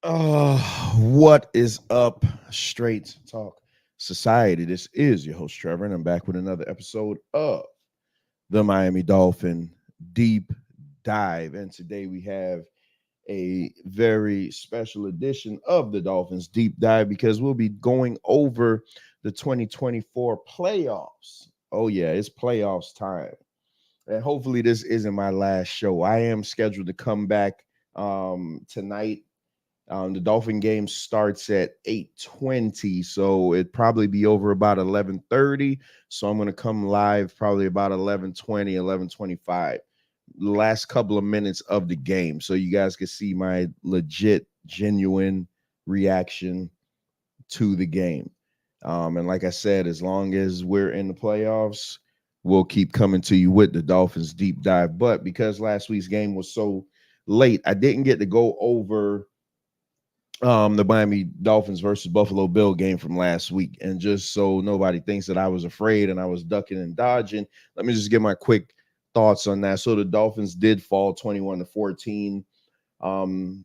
What is up, Straight Talk Society? This is your host, Trevor, and I'm back with another episode of the Miami Dolphin Deep Dive. And today we have a very special edition of the Dolphins Deep Dive because we'll be going over the 2024 playoffs. Oh, yeah, it's playoffs time. And hopefully, this isn't my last show. I am scheduled to come back tonight. The Dolphin game starts at 8:20, so it'd probably be over about 11:30. So I'm going to come live probably about 11:20, 11:25, the last couple of minutes of the game, so you guys can see my legit, genuine reaction to the game. And like I said, as long as we're in the playoffs, we'll keep coming to you with the Dolphins deep dive. But because last week's game was so late, I didn't get to go over the Miami Dolphins versus Buffalo Bill game from last week. And just so nobody thinks that I was afraid and I was ducking and dodging, let me just give my quick thoughts on that. So the Dolphins did fall 21-14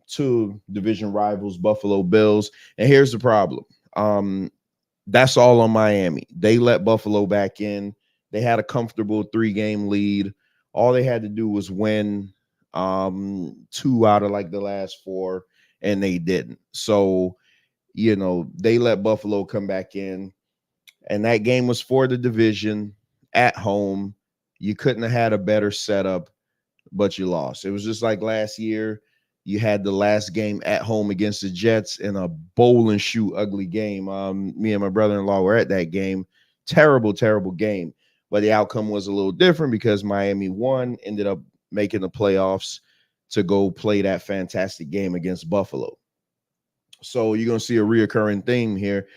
to division rivals Buffalo Bills. And here's the problem. That's all on Miami. They let Buffalo back in. They had a comfortable 3-game lead. All they had to do was win 2 out of like the last 4, and they didn't. So, they let Buffalo come back in, and that game was for the division at home. You couldn't have had a better setup, but you lost. It was just like last year. You had the last game at home against the Jets in a bowl and shoe ugly game. Me and my brother-in-law were at that game. Terrible, terrible game. But the outcome was a little different because Miami won, ended up making the playoffs to go play that fantastic game against Buffalo. So you're going to see a reoccurring theme here.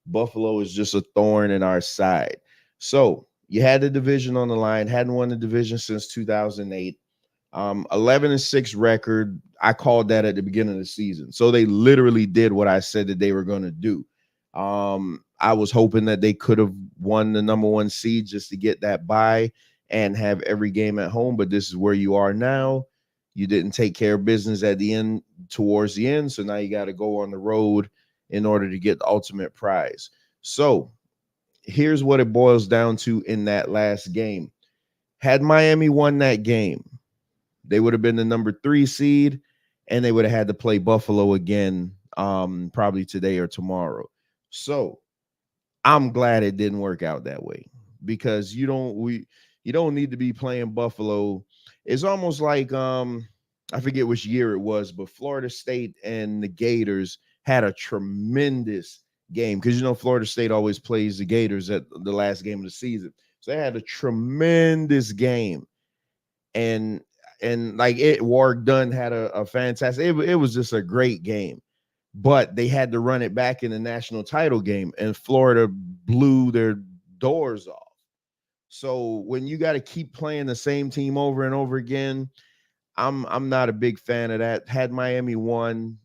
Buffalo is just a thorn in our side. So you had the division on the line, hadn't won the division since 2008. 11-6 record. I called that at the beginning of the season. So they literally did what I said that they were going to do. I was hoping that they could have won the number 1 seed just to get that bye and have every game at home. But this is where you are now. You didn't take care of business at the end, towards the end. So now you got to go on the road in order to get the ultimate prize. So here's what it boils down to in that last game. Had Miami won that game, they would have been the number 3 seed, and they would have had to play Buffalo again, probably today or tomorrow. So I'm glad it didn't work out that way, because you don't need to be playing Buffalo. It's almost like I forget which year it was, but Florida State and the Gators had a tremendous game, because Florida State always plays the Gators at the last game of the season. So they had a tremendous game. And like Warwick Dunn had a fantastic, it was just a great game. But they had to run it back in the national title game, and Florida blew their doors off. So when you got to keep playing the same team over and over again, I'm not a big fan of that. Had Miami won,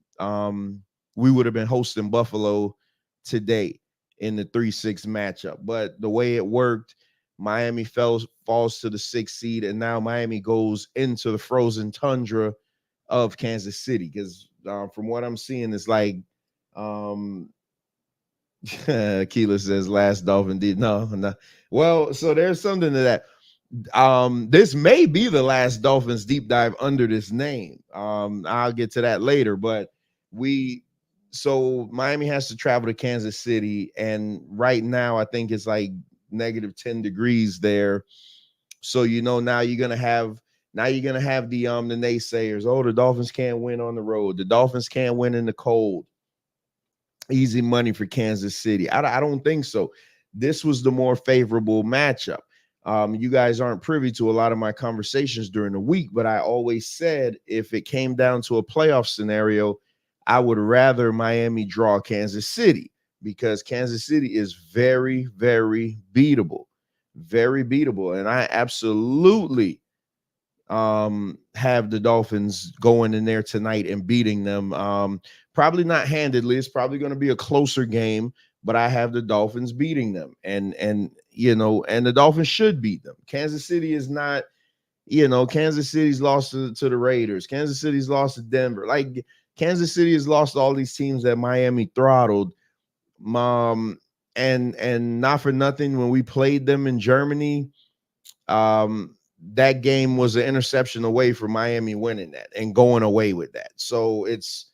we would have been hosting Buffalo today in the 3-6 matchup. But the way it worked, Miami falls to the 6th seed, and now Miami goes into the frozen tundra of Kansas City, because from what I'm seeing, it's like Keela says last Dolphin did no. Well, so there's something to that. This may be the last Dolphins deep dive under this name. I'll get to that later, but so Miami has to travel to Kansas City, and right now I think it's like negative 10 degrees there. So now you're gonna have the naysayers. Oh, the Dolphins can't win on the road. The Dolphins can't win in the cold. Easy money for Kansas City. I don't think so. This was the more favorable matchup. You guys aren't privy to a lot of my conversations during the week, but I always said if it came down to a playoff scenario, I would rather Miami draw Kansas City, because Kansas City is very, very beatable. Very beatable. And I absolutely have the Dolphins going in there tonight and beating them. Probably not handedly. It's probably going to be a closer game, but I have the Dolphins beating them. And the Dolphins should beat them. Kansas City is not, Kansas City's lost to the Raiders. Kansas City's lost to Denver. Like, Kansas City has lost all these teams that Miami throttled. And not for nothing, when we played them in Germany, that game was an interception away from Miami winning that and going away with that. So it's,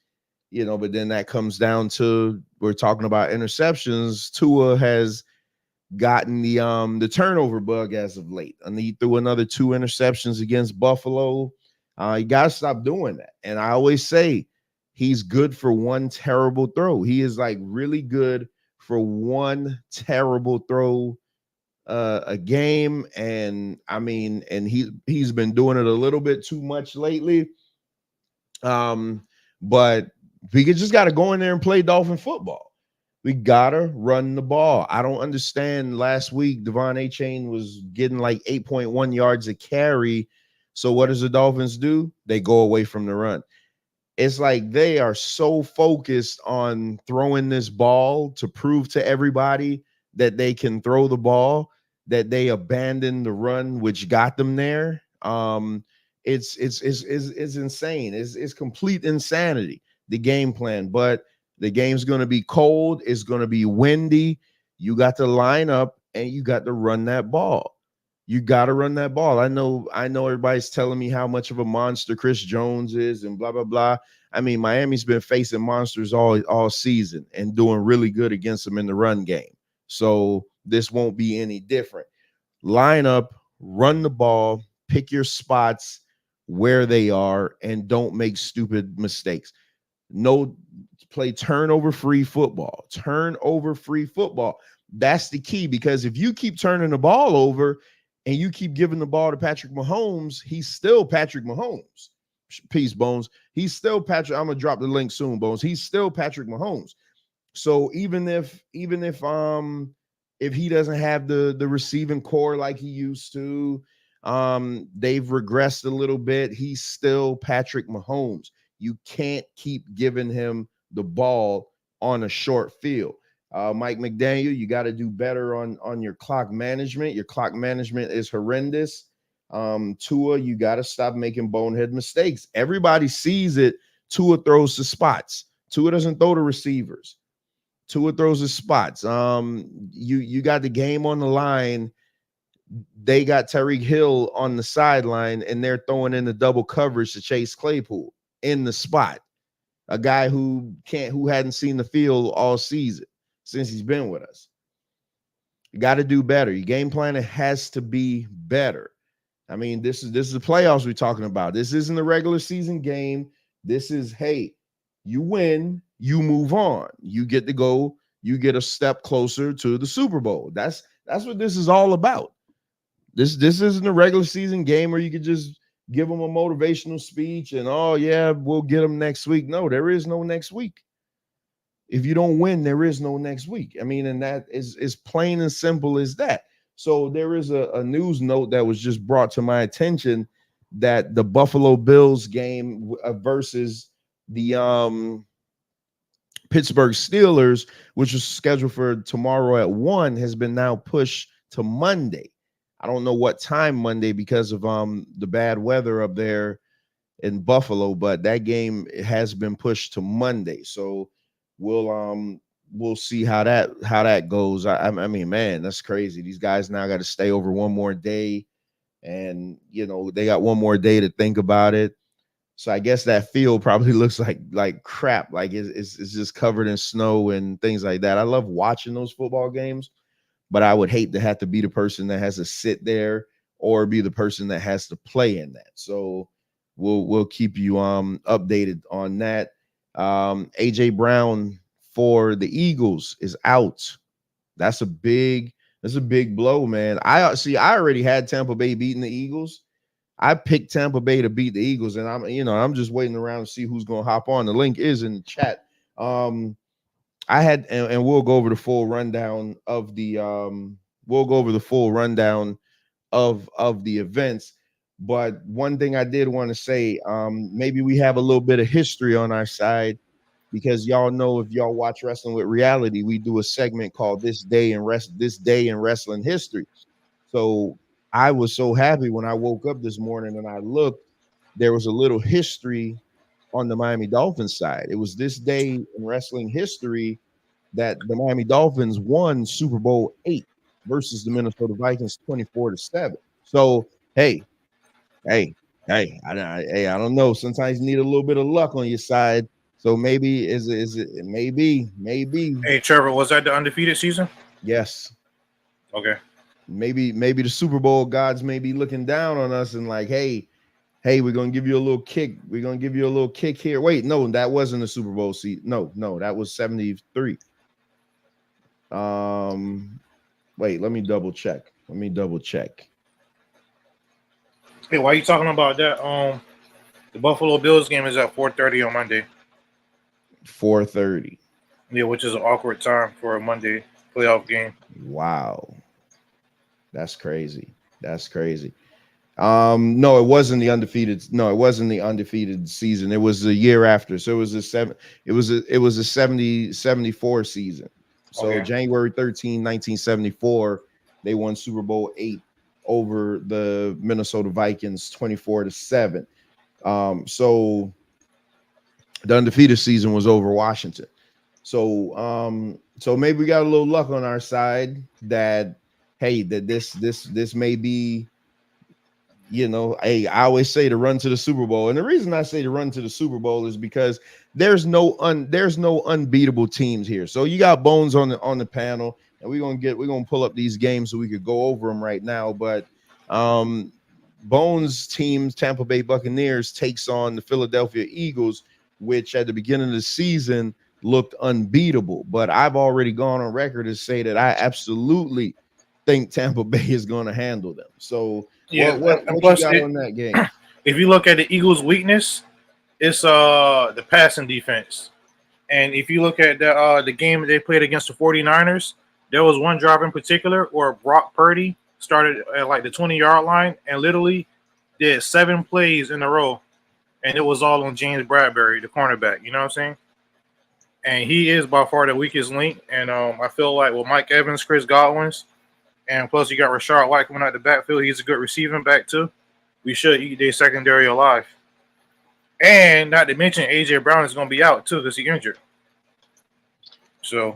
but then that comes down to, we're talking about interceptions. Tua has gotten the turnover bug as of late, and he threw another 2 interceptions against Buffalo. You gotta stop doing that. And I always say he's good for one terrible throw. He is like really good for one terrible throw a game. And I mean, and he's been doing it a little bit too much lately. But we just got to go in there and play Dolphin football. We gotta run the ball. I don't understand. Last week, Devon Achane was getting like 8.1 yards a carry. So what does the Dolphins do? They go away from the run. It's like they are so focused on throwing this ball to prove to everybody that they can throw the ball that they abandon the run, which got them there. It's insane. It's complete insanity, the game plan. But the game's going to be cold. It's going to be windy. You got to line up and you got to run that ball. You got to run that ball. I know everybody's telling me how much of a monster Chris Jones is and blah, blah, blah. I mean, Miami's been facing monsters all season and doing really good against them in the run game. So this won't be any different. Line up, run the ball, pick your spots where they are, and don't make stupid mistakes. No, play turnover-free football. Turnover-free football. That's the key, because if you keep turning the ball over and you keep giving the ball to Patrick Mahomes, he's still Patrick Mahomes. Peace, Bones. He's still Patrick. I'm gonna drop the link soon, Bones. He's still Patrick Mahomes. So even if he doesn't have the receiving core like he used to, they've regressed a little bit. He's still Patrick Mahomes. You can't keep giving him the ball on a short field. Mike McDaniel, you got to do better on your clock management. Your clock management is horrendous. Tua, you got to stop making bonehead mistakes. Everybody sees it. Tua throws the spots. Tua doesn't throw to receivers. Tua throws the spots. You got the game on the line. They got Tyreek Hill on the sideline, and they're throwing in the double coverage to Chase Claypool in the spot. A guy who hadn't seen the field all season since he's been with us. You got to do better. Your game plan has to be better. I mean, this is the playoffs we're talking about. This isn't a regular season game. This is, hey, you win, you move on. You get to go, you get a step closer to the Super Bowl. That's what this is all about. This isn't a regular season game where you could just give them a motivational speech and, oh, yeah, we'll get them next week. No, there is no next week. If you don't win, there is no next week. I mean, and that is plain and simple as that. So there is a news note that was just brought to my attention that the Buffalo Bills game versus the Pittsburgh Steelers, which was scheduled for tomorrow at 1, has been now pushed to Monday. I don't know what time Monday because of the bad weather up there in Buffalo, but that game has been pushed to Monday. So we'll see how that goes. I mean, man, that's crazy. These guys now got to stay over one more day, and they got one more day to think about it. So I guess that field probably looks like crap. Like it's just covered in snow and things like that. I love watching those football games, but I would hate to have to be the person that has to sit there or be the person that has to play in that. So we'll keep you updated on that. AJ Brown for the Eagles is out. That's a big blow, man. I already had Tampa Bay beating the Eagles. I picked Tampa Bay to beat the Eagles, and I'm just waiting around to see who's going to hop on. The link is in the chat. I had, and we'll go over the full rundown of the events. But one thing I did want to say, maybe we have a little bit of history on our side, because y'all know, if y'all watch Wrestling with Reality, we do a segment called This Day in Wrestling History. So I was so happy when I woke up this morning and I looked, there was a little history on the Miami Dolphins side. It was this day in wrestling history that the Miami Dolphins won Super Bowl 8 versus the Minnesota Vikings 24-7. So, hey, hey, I don't know. Sometimes you need a little bit of luck on your side. So maybe is it maybe Hey, Trevor, was that the undefeated season? yes. Okay. Maybe the Super Bowl gods may be looking down on us and like, hey, we're gonna give you a little kick. We're gonna give you a little kick here. Wait, no, that wasn't a Super Bowl season. No, that was 73. Wait, let me double check. Hey, why are you talking about that? The Buffalo Bills game is at 4:30 on Monday. 4:30. Yeah, which is an awkward time for a Monday playoff game. Wow. That's crazy. No, it wasn't the undefeated. No, it wasn't the undefeated season. It was the year after. So it was a 74 season. So Okay. January 13, 1974, they won Super Bowl 8 over the Minnesota Vikings 24-7. So the undefeated season was over Washington. So maybe we got a little luck on our side that hey, that this may be, hey, I always say to run to the Super Bowl. And the reason I say to run to the Super Bowl is because there's no unbeatable teams here. So you got Bones on the panel, and we're gonna pull up these games so we could go over them right now. But Bones teams, Tampa Bay Buccaneers, takes on the Philadelphia Eagles, which at the beginning of the season looked unbeatable. But I've already gone on record to say that I absolutely think Tampa Bay is going to handle them. So Yeah, and what you plus, got on that game? if you look at the Eagles' weakness, it's the passing defense. And if you look at the game they played against the 49ers, there was one drive in particular where Brock Purdy started at like the 20-yard line and literally did 7 plays in a row, and it was all on James Bradbury, the cornerback. You know what I'm saying? And he is by far the weakest link. And I feel like with Mike Evans, Chris Godwin's, and plus you got Rashard White coming out the backfield, he's a good receiving back too. We should eat their secondary alive. And not to mention AJ Brown is going to be out too because he's injured. So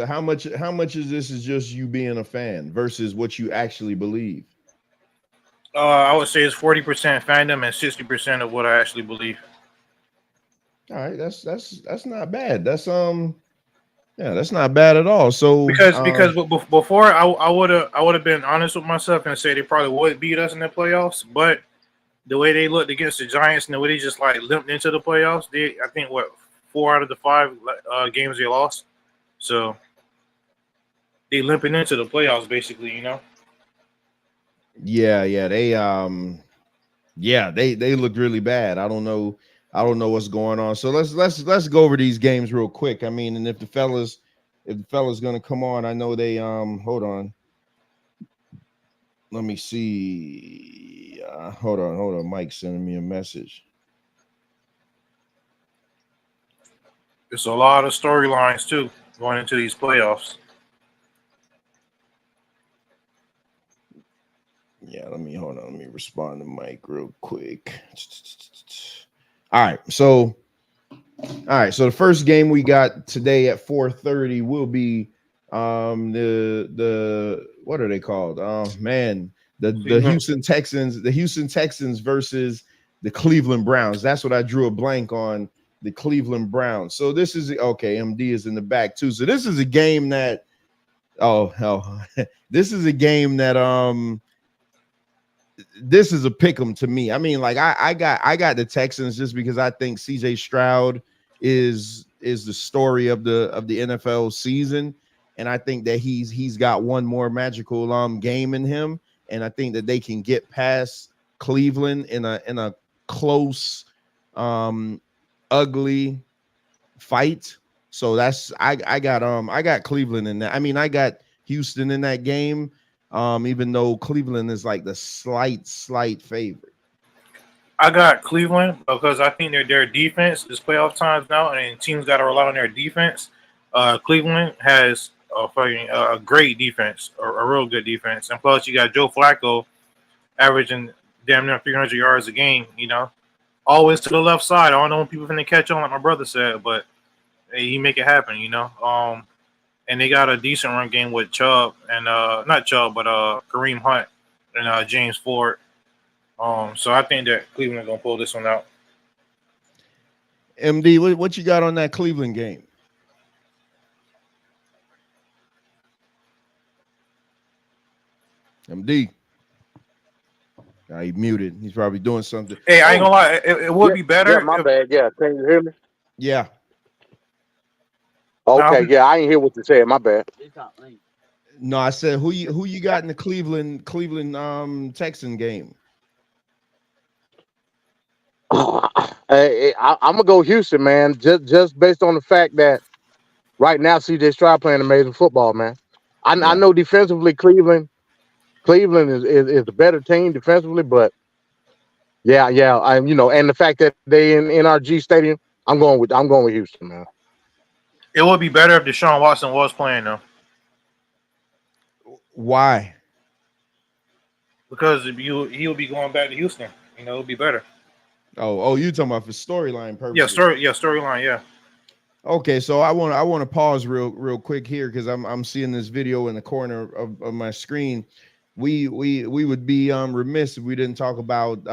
how much is this is just you being a fan versus what you actually believe? I would say it's 40% fandom and 60% of what I actually believe. All right, that's not bad. That's that's not bad at all. So because before I would have been honest with myself and say they probably would beat us in the playoffs, but the way they looked against the Giants and the way they just like limped into the playoffs, I think 4 out of the 5 games they lost, so they limping into the playoffs basically, Yeah, they look really bad. I don't know what's going on. So let's go over these games real quick. I mean, and if the fellas gonna come on, I know they hold on. Let me see. Hold on. Mike's sending me a message. There's a lot of storylines too going into these playoffs. Yeah, let me respond to Mike real quick. All right, so the first game we got today at 4:30 will be the what are they called? Oh man, the Houston Texans versus the Cleveland Browns. That's what I drew a blank on, the Cleveland Browns. So this is okay, MD is in the back too. So this is a game that this is a game that this is a pick 'em to me. I mean, like I got the Texans just because I think CJ Stroud is the story of the NFL season, and I think that he's got one more magical game in him, and I think that they can get past Cleveland in a close, ugly fight. So that's I got Cleveland in that. I mean, I got Houston in that game. Even though Cleveland is like the slight favorite. I got Cleveland because I think their defense is playoff times now, and teams got to rely on their defense. Cleveland has a great defense, a real good defense, and plus you got Joe Flacco averaging damn near 300 yards a game. always to the left side. I don't know when people finna catch on, like my brother said, but hey, he make it happen, you know. And they got a decent run game with Chubb and not Chubb, but Kareem Hunt and James Ford. So I think that Cleveland gonna pull this one out. MD, what you got on that Cleveland game? MD. He muted. He's probably doing something. Hey, I ain't gonna lie. It would be Yeah, better. my bad. Yeah, can you hear me? Yeah. Okay, yeah, I ain't hear what you said. My bad. No, I said who you got in the Cleveland Texan game? I'm gonna go Houston, man. Just based on the fact that right now CJ Stroud playing amazing football, man. I know defensively Cleveland is a better team defensively, but yeah, I'm and the fact that they in NRG Stadium, I'm going with Houston, man. It would be better if Deshaun Watson was playing though, Why? because he'll be going back to Houston. You know, it'll be better. Oh, you talking about for storyline purposes? Yeah, storyline. Yeah. Okay, so I want to pause real quick here because I'm seeing this video in the corner of my screen. We would be remiss if we didn't talk about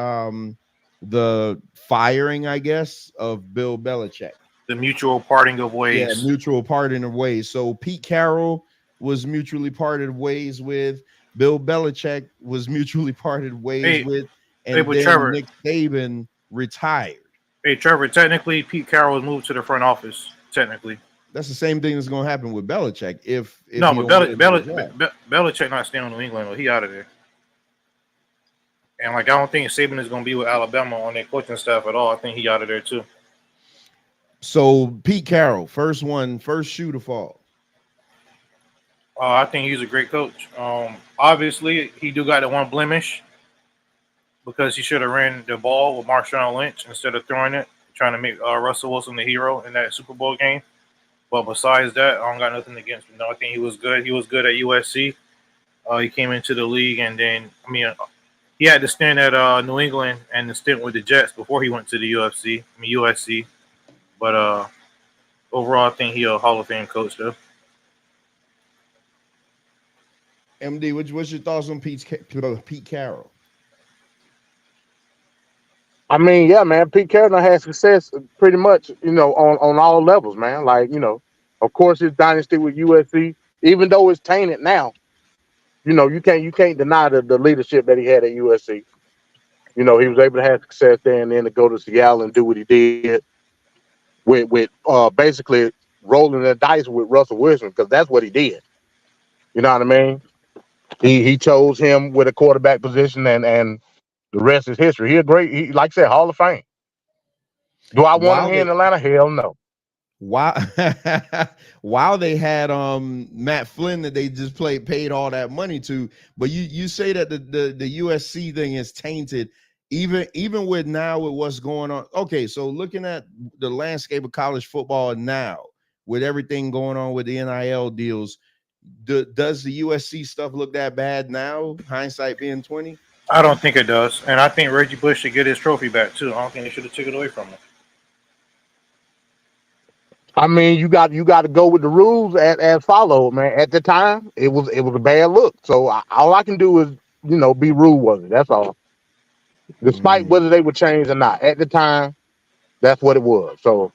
the firing, I guess, of Bill Belichick. The mutual parting of ways. Yeah, mutual parting of ways. So Pete Carroll was mutually parted ways with. Bill Belichick was mutually parted ways with, and then Trevor, Nick Saban retired. Hey Trevor, technically Pete Carroll was moved to the front office. Technically, that's the same thing that's going to happen with Belichick. If no, but Belichick not staying in New England. He out of there. And like I don't think Saban is going to be with Alabama on their coaching staff at all. I think he out of there too. So Pete Carroll, first shoe to fall. I think he's a great coach. Obviously, he do got that one blemish because he should have ran the ball with Marshawn Lynch instead of throwing it, trying to make Russell Wilson the hero in that Super Bowl game. But besides that, I don't got nothing against him. No, I think he was good. He was good at USC. He came into the league, and then he had to stint at New England and the stint with the Jets before he went to the USC. But overall, I think he's a Hall of Fame coach, though. MD, what's your thoughts on Pete Carroll? I mean, yeah, man, Pete Carroll had success pretty much, on all levels, man. Like, of course his dynasty with USC, even though it's tainted now, you can't deny the leadership that he had at USC. He was able to have success there and then to go to Seattle and do what he did with basically rolling the dice with Russell Wilson, because that's what he did. You know what I mean? He chose him with a quarterback position, and the rest is history. Like I said, Hall of Fame. Do I want him here in Atlanta? Hell no. While they had Matt Flynn that they just paid all that money to, but you say that the USC thing is tainted, even with now with what's going on. Okay, so looking at the landscape of college football now, with everything going on with the NIL deals, does the USC stuff look that bad now? Hindsight being 20. I don't think it does, and I think Reggie Bush should get his trophy back too. I don't think they should have taken it away from him. I mean, you got to go with the rules as followed, man. At the time, it was a bad look. So all I can do is, be rude with it. That's all. Despite whether they would change or not, at the time, that's what it was. So,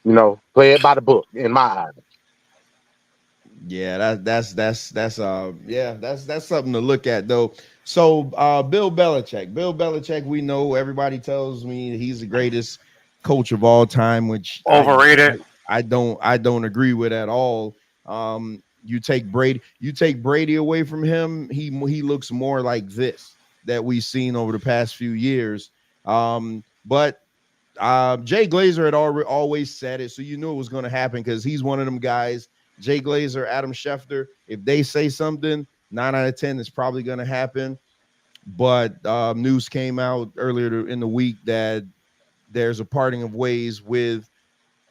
play it by the book in my eyes. Yeah, that's something to look at though. So Bill Belichick, we know, everybody tells me he's the greatest coach of all time, which overrated. I don't agree with at all. You take Brady away from him, he looks more like this that we've seen over the past few years. But Jay Glazer had always said it, so you knew it was going to happen because he's one of them guys. Jay Glazer, Adam Schefter, if they say something, 9 out of 10 is probably going to happen. But news came out earlier in the week that there's a parting of ways with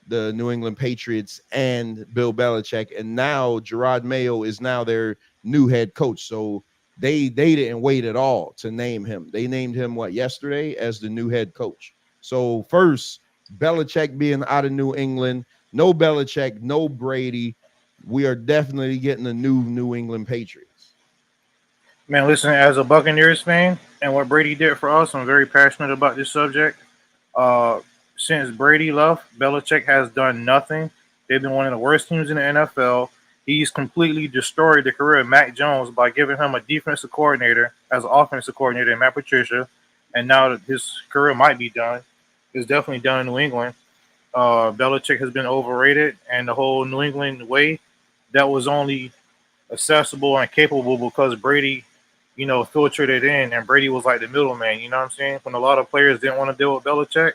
the New England Patriots and Bill Belichick, and now Gerard Mayo is now their new head coach. So They didn't wait at all to name him. They named him yesterday as the new head coach. So first, Belichick being out of New England, no Belichick, no Brady. We are definitely getting a New England Patriots. Man, listen, as a Buccaneers fan and what Brady did for us, I'm very passionate about this subject. Uh, since Brady left, Belichick has done nothing. They've been one of the worst teams in the NFL. He's completely destroyed the career of Mac Jones by giving him a defensive coordinator as an offensive coordinator, Matt Patricia. And now that his career might be done, it's definitely done in New England. Belichick has been overrated, and the whole New England way that was only accessible and capable because Brady, filtered it in, and Brady was like the middleman. You know what I'm saying? When a lot of players didn't want to deal with Belichick,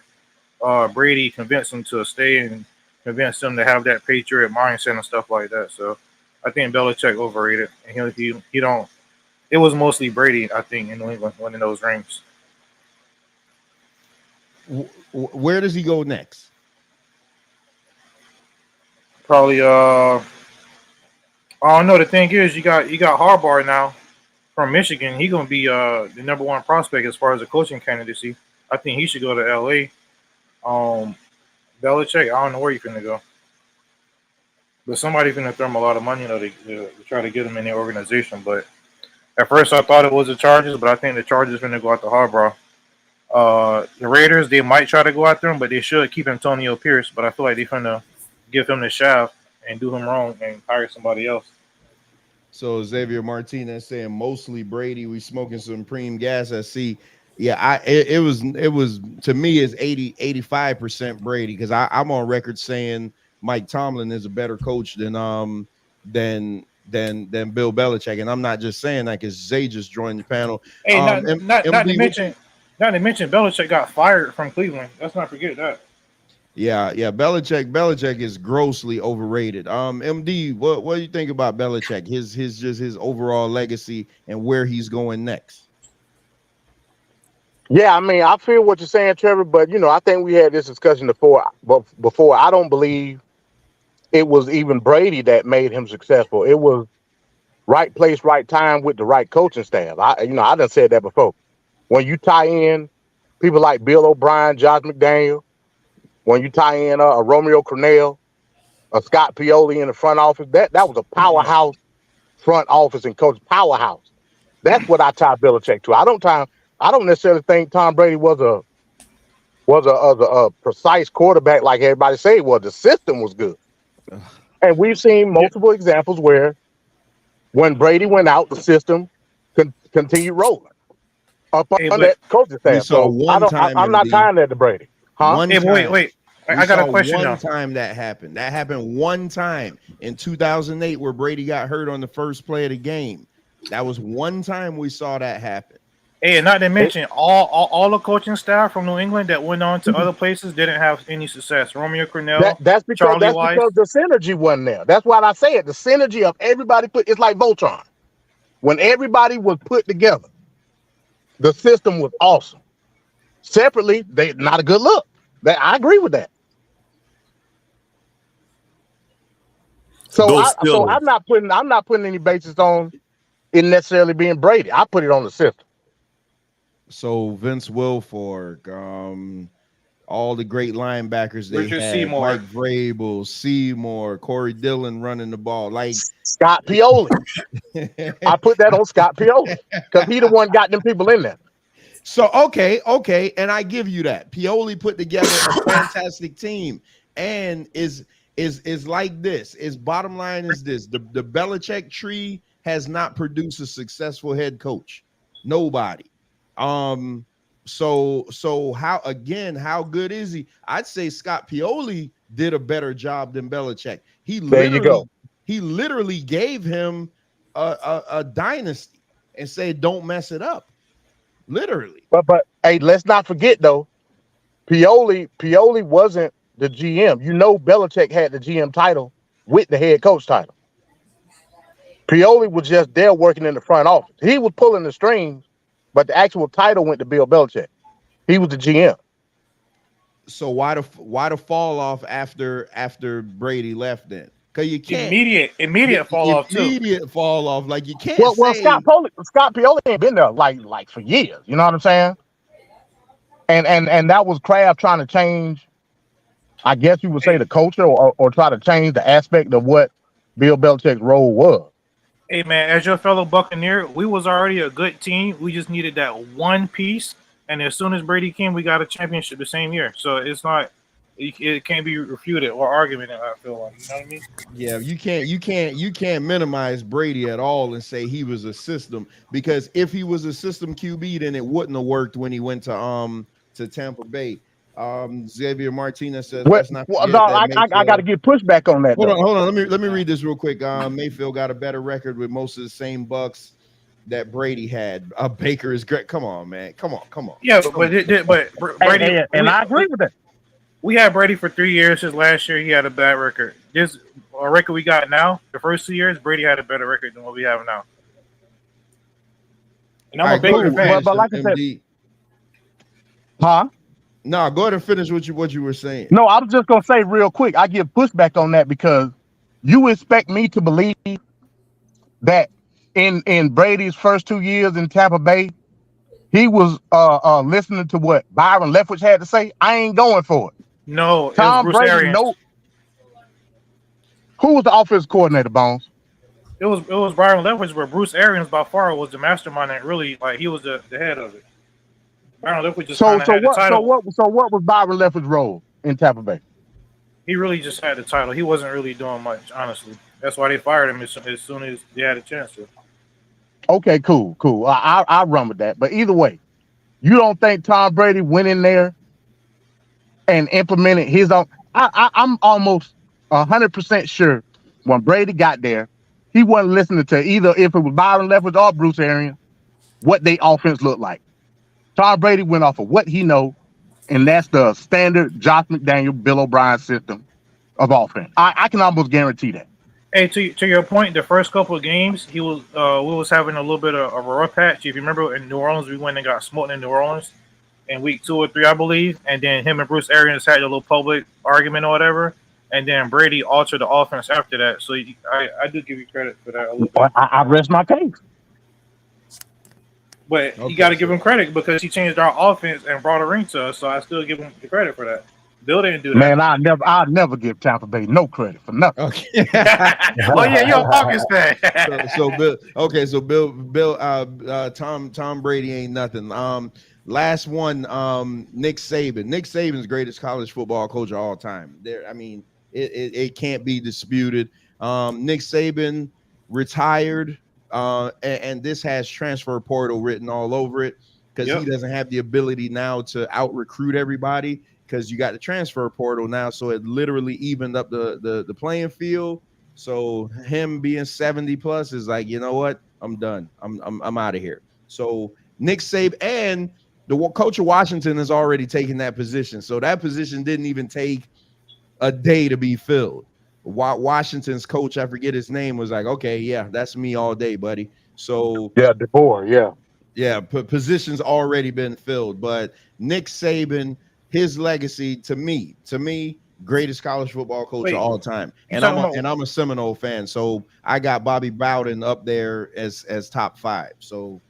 Brady convinced them to stay and convinced them to have that Patriot mindset and stuff like that. So I think Belichick overrated, and he don't. It was mostly Brady, I think, in New England winning those rings. Where does he go next? Probably. I don't know. The thing is, you got Harbaugh now from Michigan. He's gonna be the number one prospect as far as the coaching candidacy. I think he should go to LA. Belichick, I don't know where he's gonna go, but somebody's gonna throw him a lot of money, to try to get him in the organization. But at first, I thought it was the Chargers, but I think the Chargers gonna go out to Harbaugh. The Raiders, they might try to go after him, but they should keep Antonio Pierce. But I feel like they're gonna give him the shaft and do him wrong and hire somebody else. So Xavier Martinez saying mostly Brady. We smoking some Supreme gas. I see. Yeah, it was to me is 85% Brady, because I'm on record saying Mike Tomlin is a better coach than Bill Belichick, and I'm not just saying that because Zay just joined the panel. Hey, not to mention Belichick got fired from Cleveland. Let's not forget that. Yeah, Belichick is grossly overrated. MD, what do you think about Belichick? His overall legacy and where he's going next. Yeah, I mean, I feel what you're saying, Trevor, but I think we had this discussion before. But before, I don't believe it was even Brady that made him successful. It was right place, right time with the right coaching staff. I done said that before. When you tie in people like Bill O'Brien, Josh McDaniel, when you tie in a Romeo Crennel, a Scott Pioli in the front office, that was a powerhouse front office and coach powerhouse. That's what I tie Belichick to. I don't necessarily think Tom Brady was a precise quarterback like everybody say it was. The system was good, and we've seen multiple examples where when Brady went out, the system continued rolling up on that coaching staff. So I'm not tying that to Brady. Huh? Wait. I got a question. One time that happened. That happened one time in 2008 where Brady got hurt on the first play of the game. That was one time we saw that happen. Hey, not to mention all the coaching staff from New England that went on to other places didn't have any success. Romeo Crennel, that's because the synergy wasn't there. That's why I say it. The synergy of everybody it's like Voltron. When everybody was put together, the system was awesome. Separately, they not a good look. I agree with that. So I'm not putting any basis on it necessarily being Brady. I put it on the system. So Vince Wilfork, all the great linebackers they Richard had, Seymour. Mike Vrabel, Seymour, Corey Dillon running the ball, like Scott Pioli. I put that on Scott Pioli because he the one got them people in there. So okay, and I give you that. Pioli put together a fantastic team, and is like this. Is bottom line is this: the Belichick tree has not produced a successful head coach. Nobody. So how good is he? I'd say Scott Pioli did a better job than Belichick. He literally gave him a dynasty and said, "Don't mess it up." Literally. But hey, let's not forget though, Pioli wasn't the GM. Belichick had the GM title with the head coach title. Pioli was just there working in the front office. He was pulling the strings, but the actual title went to Bill Belichick. He was the GM. So why the fall off after Brady left then? because you can't immediate fall off too. immediate fall off. Like you can't Well, say Scott Pioli ain't been there like for years. You know what I'm saying? And that was Kraft trying to change. I guess you would say the culture, or try to change the aspect of what Bill Belichick's role was. Hey man, as your fellow Buccaneer, we was already a good team. We just needed that one piece, and as soon as Brady came, we got a championship the same year. So it's not, it can't be refuted or argued. I feel like, you know what I mean? yeah, you can't minimize Brady at all and say he was a system, because if he was a system QB, then it wouldn't have worked when he went to Tampa Bay. Xavier Martinez says, let's not forget that I got to get pushback on that. Hold on. Let me read this real quick. Mayfield got a better record with most of the same Bucks that Brady had. Baker is great. Come on, man. Come on. Yeah, but Brady, and I agree with that. We had Brady for 3 years. His last year, he had a bad record. This record we got now, the first 2 years, Brady had a better record than what we have now. And I'm a Baker fan. But like I said, huh? No, go ahead and finish what you were saying. No, I was just gonna say real quick. I give pushback on that because you expect me to believe that in Brady's first 2 years in Tampa Bay, he was listening to what Byron Leftwich had to say. I ain't going for it. No, Tom Brady. No. Who was the offensive coordinator, Bones? It was Byron Leftwich, but Bruce Arians by far was the mastermind, and really like he was the head of it. Byron Leftwich just had the title. So what was Byron Leftwich's role in Tampa Bay? He really just had the title. He wasn't really doing much, honestly. That's why they fired him as soon as they had a chance to. Okay, cool. I run with that. But either way, you don't think Tom Brady went in there and implemented his own? I'm almost 100% sure when Brady got there, he wasn't listening to either, if it was Byron Leftwich or Bruce Arians, what their offense looked like. Tom Brady went off of what he know, and that's the standard Josh McDaniel, Bill O'Brien system of offense. I can almost guarantee that. Hey, to your point, the first couple of games, we was having a little bit of a rough patch. If you remember, in New Orleans, we went and got smoked in New Orleans in week 2 or 3, I believe, and then him and Bruce Arians had a little public argument or whatever, and then Brady altered the offense after that. So I do give you credit for that a little bit. I rest my case. But you got to give him credit because he changed our offense and brought a ring to us. So I still give him the credit for that. Bill didn't do that. Man, I'll never give Tampa Bay no credit for nothing. Okay. Oh yeah, you're a Falcons fan. Tom Brady ain't nothing. Last one, Nick Saban. Nick Saban's greatest college football coach of all time. It can't be disputed. Nick Saban retired. And this has transfer portal written all over it because he doesn't have the ability now to out recruit everybody because you got the transfer portal now. So it literally evened up the playing field. So him being 70 plus is like, you know what? I'm done. I'm out of here. So Nick Saban and the coach of Washington has already taken that position. So that position didn't even take a day to be filled. Washington's coach, I forget his name, was like, okay, yeah, that's me all day, buddy. So DeBoer, positions already been filled. But Nick Saban, his legacy to me, greatest college football coach of all time. And I'm a Seminole fan, so I got Bobby Bowden up there as top 5. So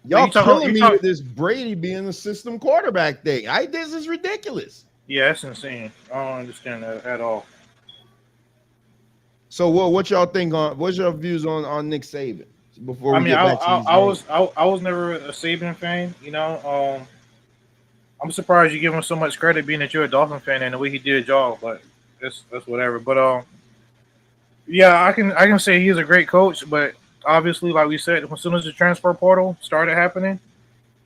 y'all killing me with this Brady being a system quarterback thing. This is ridiculous. Yeah, that's insane. I don't understand that at all. So, what y'all think on? What's your views on Nick Saban? Before we get back to I was never a Saban fan. You know, I'm surprised you give him so much credit, being that you're a Dolphin fan and the way he did his job. But that's whatever. But yeah, I can say he's a great coach. But obviously, like we said, as soon as the transfer portal started happening,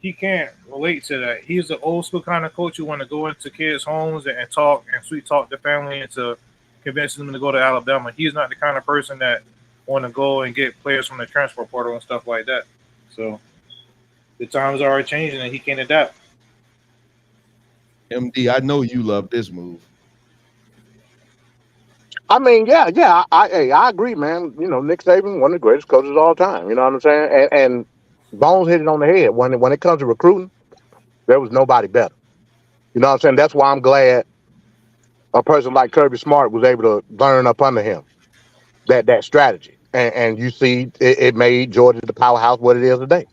he can't relate to that. He's the old school kind of coach who want to go into kids' homes and talk and sweet talk the family into convincing them to go to Alabama. He's not the kind of person that want to go and get players from the transfer portal and stuff like that. So the times are changing and he can't adapt. MD, I know you love this move. I mean, yeah. I agree, man. You know, Nick Saban, one of the greatest coaches of all time. You know what I'm saying? And Bones hit it on the head. When it comes to recruiting, there was nobody better. You know what I'm saying? That's why I'm glad a person like Kirby Smart was able to learn up under him that strategy, and you see it made Georgia the powerhouse what it is today.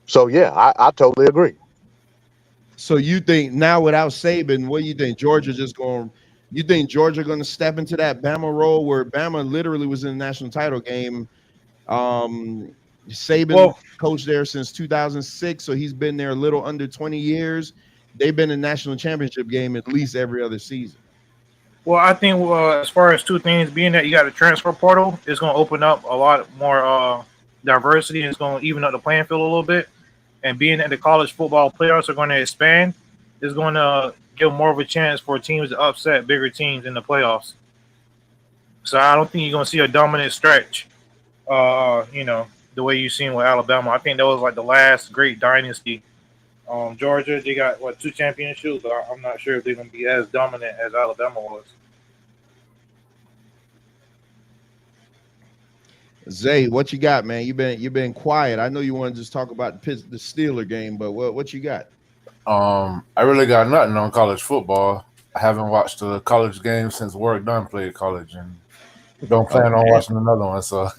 So yeah, I totally agree. So you think now without Saban, what do you think? Georgia just going? You think Georgia going to step into that Bama role where Bama literally was in the national title game? Saban Well, coached there since 2006, so he's been there a little under 20 years. They've been in national championship game at least every other season. Well, I think as far as two things, being that you got a transfer portal, it's going to open up a lot more diversity, and it's going to even up the playing field a little bit. And being that the college football playoffs are going to expand, it's going to give more of a chance for teams to upset bigger teams in the playoffs. So I don't think you're going to see a dominant stretch, the way you've seen with Alabama. I think that was like the last great dynasty. Georgia, they got, 2 championships, but I'm not sure if they're going to be as dominant as Alabama was. Zay, what you got, man? You've been quiet. I know you want to just talk about the Steeler game, but what you got? I really got nothing on college football. I haven't watched a college game since Warwick Dunn played college, and don't plan on watching another one. So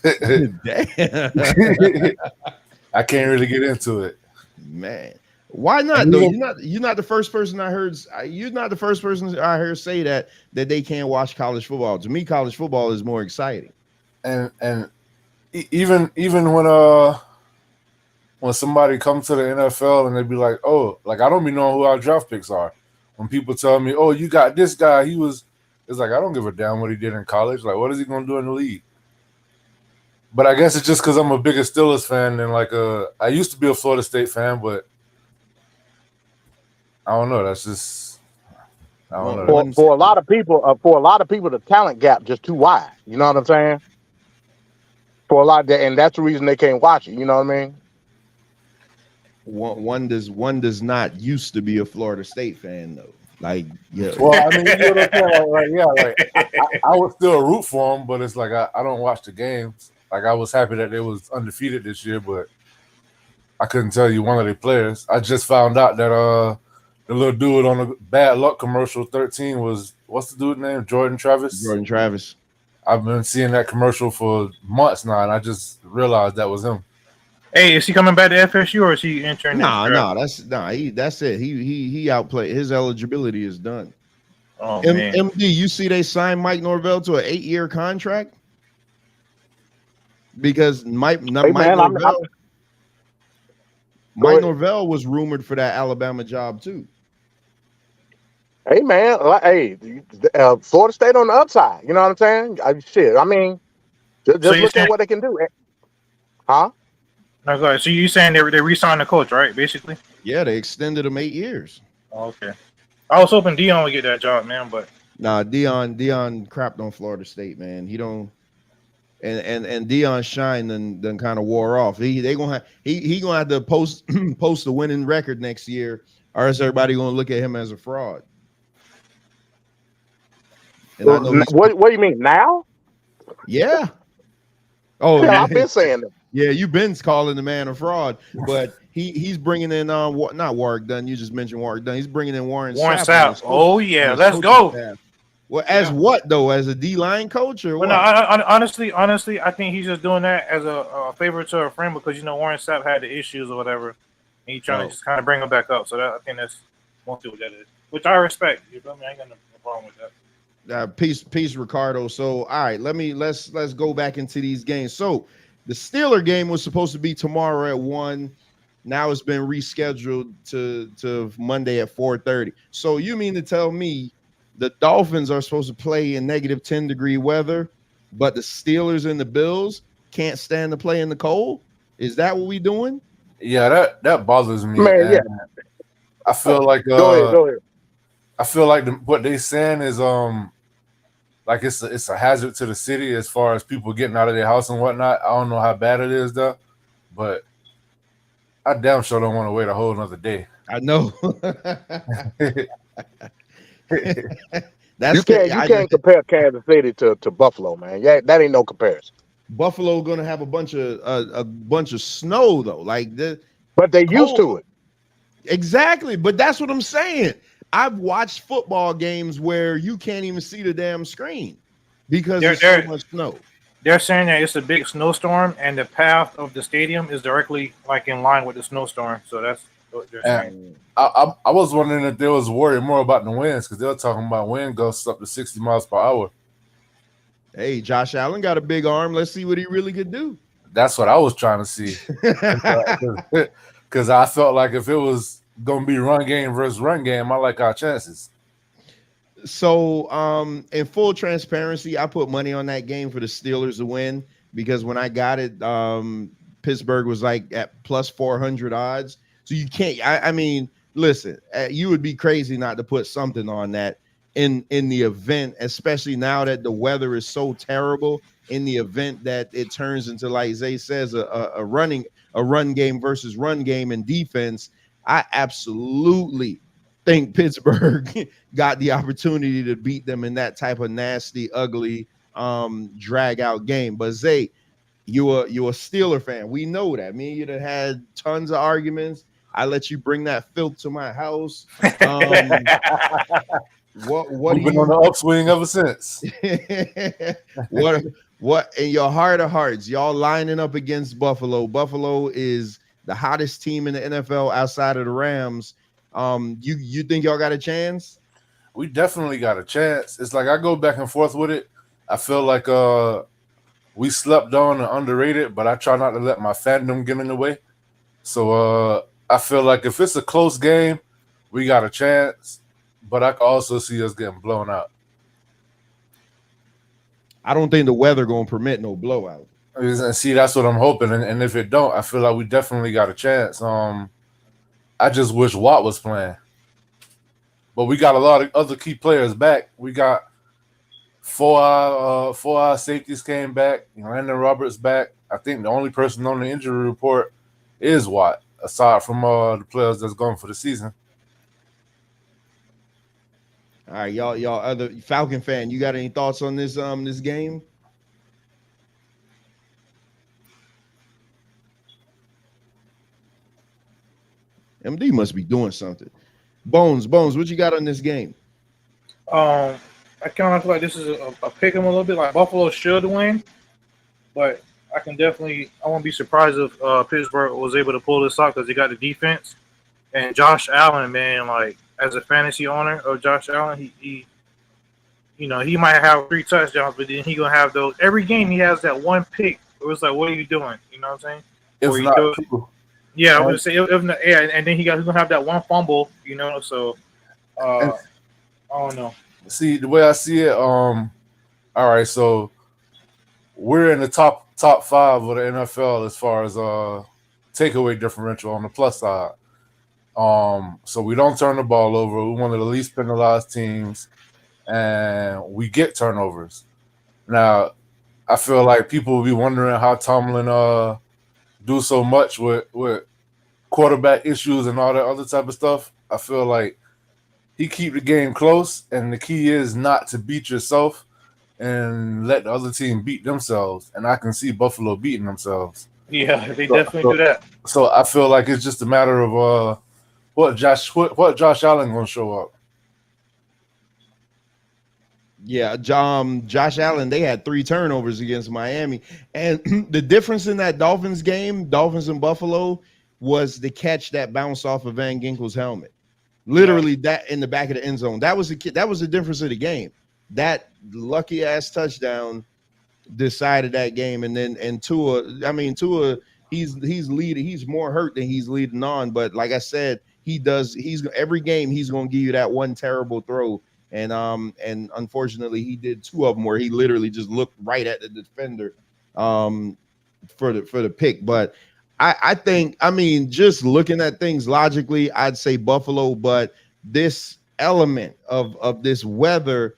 I can't really get into it, man. Why not though? You're not the first person I heard. You're not the first person I heard say that they can't watch college football. To me, college football is more exciting. And even when somebody comes to the NFL and they be like, oh, like I don't be knowing who our draft picks are. When people tell me, oh, you got this guy, it's like I don't give a damn what he did in college. Like, what is he gonna do in the league? But I guess it's just because I'm a bigger Steelers fan than I used to be a Florida State fan, but I don't know. That's just I don't know. For a lot of people, the talent gap just too wide. You know what I'm saying? For a lot of that, and that's the reason they can't watch it. You know what I mean? One does not used to be a Florida State fan though. Like, yeah. Well, I mean, you know what I'm saying? I would still root for them, but it's like I don't watch the games. Like I was happy that they was undefeated this year, but I couldn't tell you one of their players. I just found out that the little dude on the Bad Luck commercial 13 was, what's the dude name? Jordan Travis. Jordan Travis. I've been seeing that commercial for months now, and I just realized that was him. Hey, is he coming back to FSU or is he entering? That's it. He outplayed. His eligibility is done. Oh, man. MD, you see they signed Mike Norvell to an 8-year contract because Mike Norvell was rumored for that Alabama job too. Hey man, Florida State on the upside. You know what I'm saying? I mean, just look at what they can do. Huh? Okay, so you saying they re-signed the coach, right? Basically. Yeah, they extended him 8 years. Oh, okay. I was hoping Dion would get that job, man, but nah, Dion crapped on Florida State, man. He don't, and Dion's shine then kind of wore off. He gonna have to post a winning record next year, or else everybody gonna look at him as a fraud. And I know what do you mean now? Yeah. Oh, yeah, I've been saying that. Yeah, you've been calling the man a fraud, but he's bringing in not Warwick Dunn. You just mentioned Warwick Dunn. He's bringing in Warren Sapp. Oh yeah, let's go. Staff. Well, as what though? As a D-line coach or what? No, honestly, I think he's just doing that as a favor to a friend because Warren Sapp had the issues or whatever, and he's trying to just kind of bring him back up. So I think that's mostly what that is, which I respect. You feel me? I ain't got no problem with that. Peace, Ricardo. So, all right, let's go back into these games. So, the Steeler game was supposed to be tomorrow at 1. Now it's been rescheduled to Monday at 4:30. So, you mean to tell me the Dolphins are supposed to play in negative 10-degree weather, but the Steelers and the Bills can't stand to play in the cold? Is that what we doing? Yeah, that bothers me. Man, yeah. I feel like go ahead. I feel like what they saying is like it's a hazard to the city as far as people getting out of their house and whatnot. I don't know how bad it is though, but I damn sure don't want to wait a whole another day. I know. You can't compare Kansas City to Buffalo, man. Yeah, that ain't no comparison. Buffalo gonna have a bunch of snow though, like the. But they used to it. Exactly, but that's what I'm saying. I've watched football games where you can't even see the damn screen because They're there's so they're much snow. they're saying that it's a big snowstorm, and the path of the stadium is directly like in line with the snowstorm. So that's what they're And saying. I was wondering if they was worried more about the winds because they were talking about wind gusts up to 60 miles per hour. Hey, Josh Allen got a big arm. Let's see what he really could do. That's what I was trying to see. Because I felt like if it was going to be run game versus run game, I like our chances. So, in full transparency, I put money on that game for the Steelers to win because when I got it, Pittsburgh was like at plus 400 odds. So you can't. I mean, listen, you would be crazy not to put something on that in the event, especially now that the weather is so terrible. In the event that it turns into, like Zay says, a run game versus run game and defense, I absolutely think Pittsburgh got the opportunity to beat them in that type of nasty, ugly, drag out game. But Zay, you're a Steeler fan. We know that. Me and you done had tons of arguments. I let you bring that filth to my house. What We've do been on the upswing ever since. what in your heart of hearts, y'all lining up against Buffalo? Buffalo is the hottest team in the NFL outside of the Rams. You think y'all got a chance? We definitely got a chance. It's like I go back and forth with it. I feel like we slept on and underrated, but I try not to let my fandom get in the way. So I feel like if it's a close game, we got a chance, but I can also see us getting blown out. I don't think the weather gonna permit no blowout. And see, that's what I'm hoping. And if it don't, I feel like we definitely got a chance. I just wish Watt was playing. But we got a lot of other key players back. We got four safeties came back. Landon Roberts back. I think the only person on the injury report is Watt, aside from the players that's going for the season. All right, y'all other Falcon fan, you got any thoughts on this game? MD must be doing something. Bones, what you got on this game? I kind of feel like this is a pick 'em a little bit. Like Buffalo should win, but I won't be surprised if Pittsburgh was able to pull this off because they got the defense and Josh Allen. Man, like as a fantasy owner of Josh Allen, he might have 3 touchdowns, but then he gonna have those every game. He has that one pick. It was like, what are you doing? You know what I'm saying? It's Or not true. Yeah, I Right. would say if not, yeah, and then he's gonna have that one fumble. So I don't know. See, the way I see it, all right, so we're in the top 5 of the NFL as far as takeaway differential on the plus side. So we don't turn the ball over. We're one of the least penalized teams, and we get turnovers. Now, I feel like people will be wondering how Tomlin do so much with quarterback issues and all that other type of stuff. I feel like he keep the game close, and the key is not to beat yourself and let the other team beat themselves. And I can see Buffalo beating themselves. Yeah, they definitely do that. So I feel like it's just a matter of what Josh Allen gonna show up. Yeah, Josh Allen, they had 3 turnovers against Miami. And the difference in that Dolphins game, Dolphins and Buffalo, was the catch that bounced off of Van Ginkel's helmet. Literally that in the back of the end zone. That was the difference of the game. That lucky ass touchdown decided that game. And then Tua, he's leading, he's more hurt than he's leading on. But like I said, he's every game he's gonna give you that one terrible throw. And unfortunately he did 2 of them where he literally just looked right at the defender for the pick. But I think, just looking at things logically, I'd say Buffalo, but this element of this weather,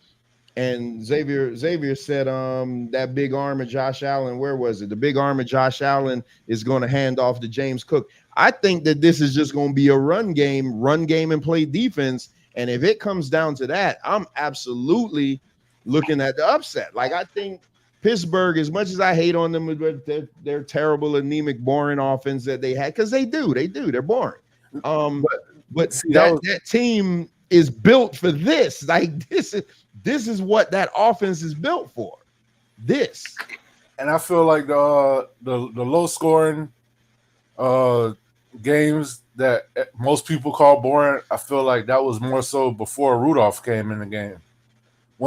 and Xavier said that big arm of Josh Allen, where was it? The big arm of Josh Allen is going to hand off to James Cook. I think that this is just going to be a run game and play defense. And if it comes down to that, I'm absolutely looking at the upset. Like, I think Pittsburgh, as much as I hate on them with their terrible, anemic, boring offense that they had, because they're boring. But see, that team is built for this. Like this is what that offense is built for. This. And I feel like the low scoring games that most people call boring, I feel like that was more so before Rudolph came in the game.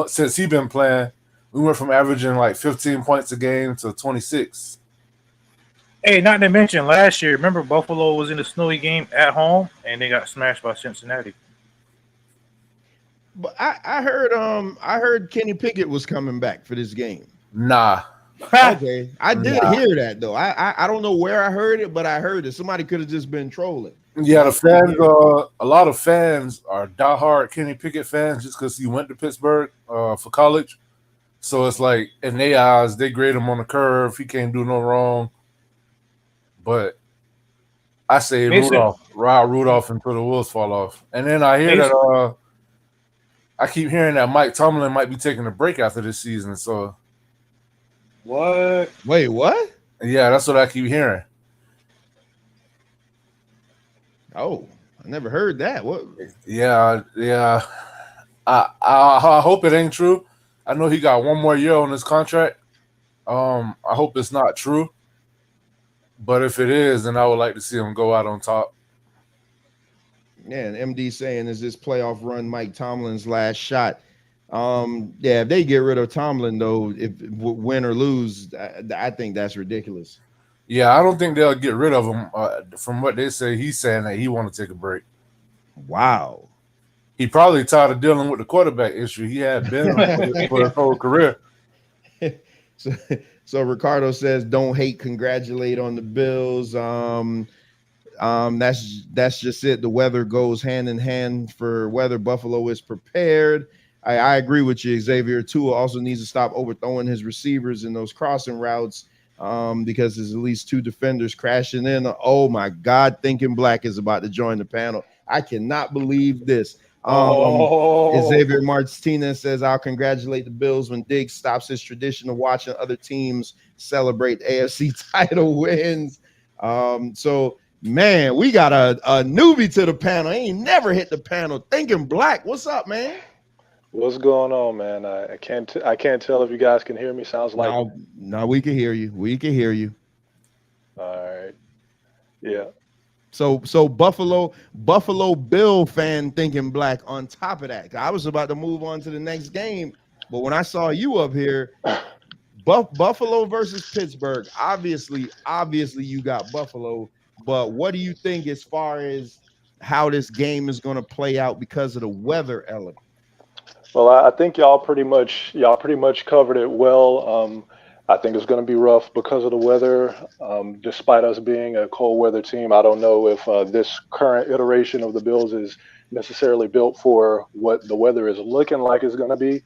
Since he been playing, we went from averaging like 15 points a game to 26. Hey, not to mention last year, remember Buffalo was in the snowy game at home and they got smashed by Cincinnati. But I heard Kenny Pickett was coming back for this game. Nah. Okay, I did hear that though. I don't know where I heard it, but I heard it. Somebody could have just been trolling. Yeah, the fans. A lot of fans are diehard Kenny Pickett fans just because he went to Pittsburgh for college. So it's like in their eyes, they grade him on the curve. He can't do no wrong. But I say ride Rudolph until the wheels fall off. And then I hear that I keep hearing that Mike Tomlin might be taking a break after this season. So what? Wait, what? Yeah, that's what I keep hearing. Oh, I never heard that. What? Yeah. I hope it ain't true. I know he got one more year on his contract. I hope it's not true. But if it is, then I would like to see him go out on top. Yeah, and MD saying, is this playoff run Mike Tomlin's last shot? Yeah, if they get rid of Tomlin, though, if win or lose, I think that's ridiculous. Yeah, I don't think they'll get rid of him. From what they say, he's saying that he want to take a break. Wow. He probably tired of dealing with the quarterback issue. He had been for his whole career. So Ricardo says, don't hate, congratulate on the Bills. That's just it. The weather goes hand in hand for whether Buffalo is prepared. I agree with you, Xavier. Tua also needs to stop overthrowing his receivers in those crossing routes because there's at least two defenders crashing in. Oh, my God. Thinking Black is about to join the panel. I cannot believe this. Xavier Martinez says, I'll congratulate the Bills when Diggs stops his tradition of watching other teams celebrate AFC title wins. So, man, we got a newbie to the panel. He ain't never hit the panel. Thinking Black, what's up, man? What's going on, man? I can't tell if you guys can hear me. Sounds like no, we can hear you. We can hear you. All right. Yeah. So Buffalo Bill fan Thinking Black on top of that. I was about to move on to the next game, but when I saw you up here, Buffalo versus Pittsburgh, obviously you got Buffalo, but what do you think as far as how this game is going to play out because of the weather element? Well, I think y'all pretty much covered it well. I think it's going to be rough because of the weather. Despite us being a cold weather team, I don't know if this current iteration of the Bills is necessarily built for what the weather is looking like it's going to be.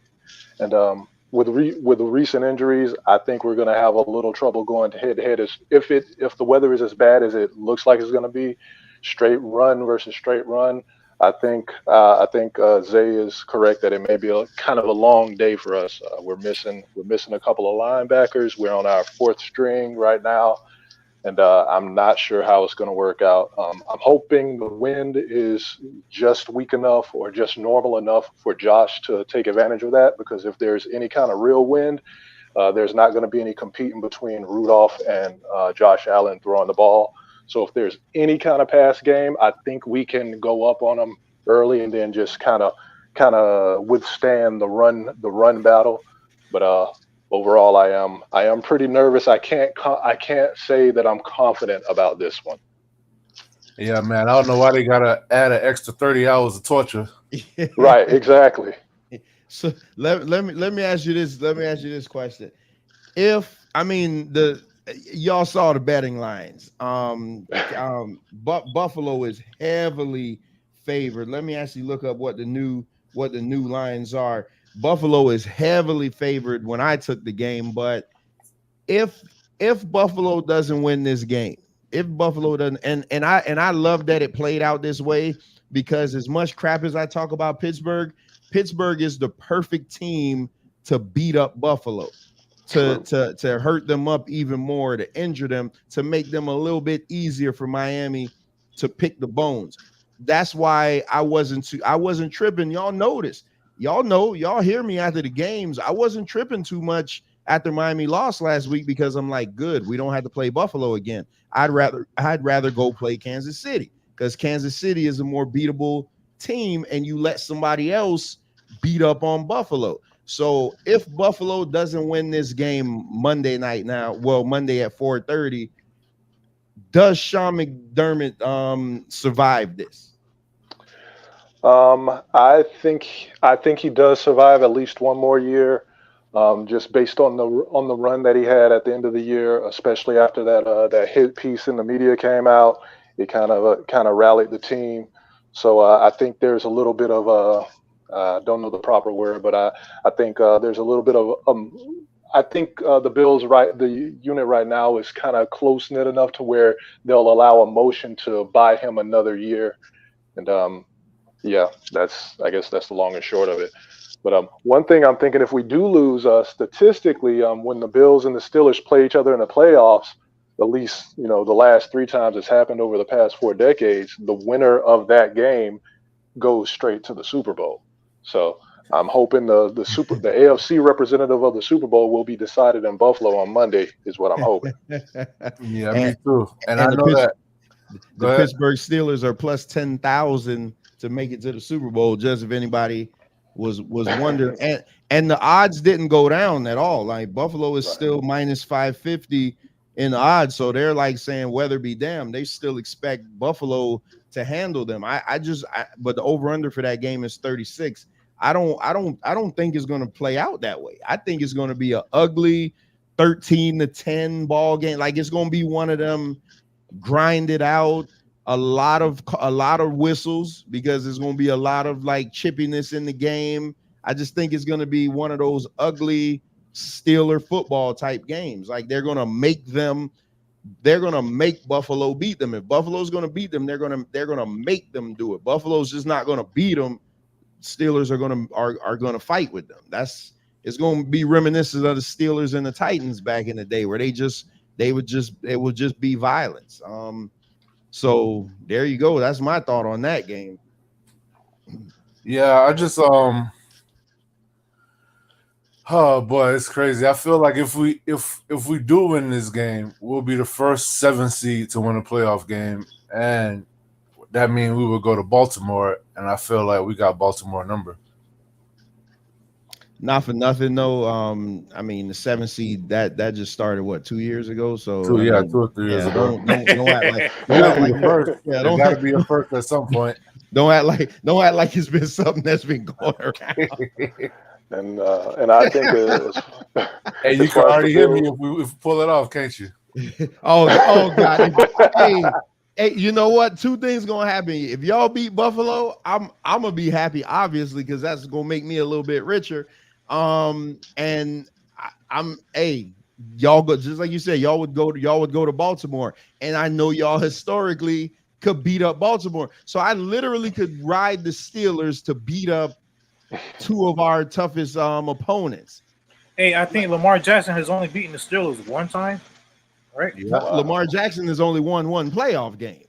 And with the recent injuries, I think we're going to have a little trouble going head to head. If the weather is as bad as it looks like it's going to be, straight run versus straight run. I think Zay is correct that it may be a kind of a long day for us. We're missing a couple of linebackers. We're on our fourth string right now, and I'm not sure how it's going to work out. I'm hoping the wind is just weak enough or just normal enough for Josh to take advantage of that, because if there's any kind of real wind, there's not going to be any competing between Rudolph and Josh Allen throwing the ball. So if there's any kind of pass game, I think we can go up on them early and then just kind of withstand the run battle. But overall, I am pretty nervous. I can't say that I'm confident about this one. Yeah, man. I don't know why they gotta add an extra 30 hours of torture. Right, exactly. So let me ask you this. Let me ask you this question. Y'all saw the betting lines. Buffalo is heavily favored. Let me actually look up what the new lines are. Buffalo is heavily favored when I took the game, but if Buffalo doesn't win this game, if Buffalo doesn't, and I love that it played out this way, because as much crap as I talk about Pittsburgh is the perfect team to beat up Buffalo. To hurt them up even more, to injure them, to make them a little bit easier for Miami to pick the bones. that's why I wasn't tripping. Y'all notice. Y'all hear me after the games. I wasn't tripping too much after Miami lost last week because I'm like, good, we don't have to play Buffalo again. I'd rather go play Kansas City because Kansas City is a more beatable team, and you let somebody else beat up on Buffalo. So if Buffalo doesn't win this game Monday night Monday at 4:30, does Sean McDermott survive this? I think he does survive at least one more year, just based on the run that he had at the end of the year, especially after that hit piece in the media came out. It kind of rallied the team. So I think there's a little bit of don't know the proper word, but I think there's a little bit of I think the Bills the unit right now is kind of close knit enough to where they'll allow emotion to buy him another year, and yeah, I guess that's the long and short of it. But one thing I'm thinking, if we do lose, statistically, when the Bills and the Steelers play each other in the playoffs, at least the last 3 times it's happened over the past 4 decades, the winner of that game goes straight to the Super Bowl. So I'm hoping the AFC representative of the Super Bowl will be decided in Buffalo on Monday, is what I'm hoping. Yeah, me too. And I the know that the Pittsburgh Steelers are plus 10,000 to make it to the Super Bowl, just if anybody was wondering. And the odds didn't go down at all. Like Buffalo is still minus 550 in the odds. So they're like saying, weather be damned, they still expect Buffalo to handle them. But the over-under for that game is 36. I don't think it's going to play out that way. I think it's going to be an ugly 13-10 ball game. Like it's going to be one of them grinded out, a lot of whistles, because there's going to be a lot of like chippiness in the game. I just think it's going to be one of those ugly Steeler football type games. Like they're going to make Buffalo beat them. If Buffalo's going to beat them, they're going to make them do it. Buffalo's just not going to beat them. Steelers are going to fight with them. It's going to be reminiscent of the Steelers and the Titans back in the day, where it would just be violence. So there you go. That's my thought on that game. Yeah, I just oh boy, it's crazy. I feel like if we do win this game, we'll be the first 7 seed to win a playoff game, and that means we would go to Baltimore, and I feel like we got Baltimore number. Not for nothing though. I mean, the 7 seed that just started 2 years ago. So 2 or 3 years ago. Don't act like first. Yeah, don't got to be a first at some point. Don't act like it's been something that's been going around. And I think hey, you can already hear me if we pull it off, can't you? oh God. Hey, you know what? 2 things gonna happen. If y'all beat Buffalo, I'm gonna be happy, obviously, because that's gonna make me a little bit richer. And y'all go, just like you said, y'all would go to Baltimore, and I know y'all historically could beat up Baltimore. So I literally could ride the Steelers to beat up 2 of our toughest opponents. Hey, I think Lamar Jackson has only beaten the Steelers 1 time. Right? Yeah. Lamar Jackson has only won 1 playoff game.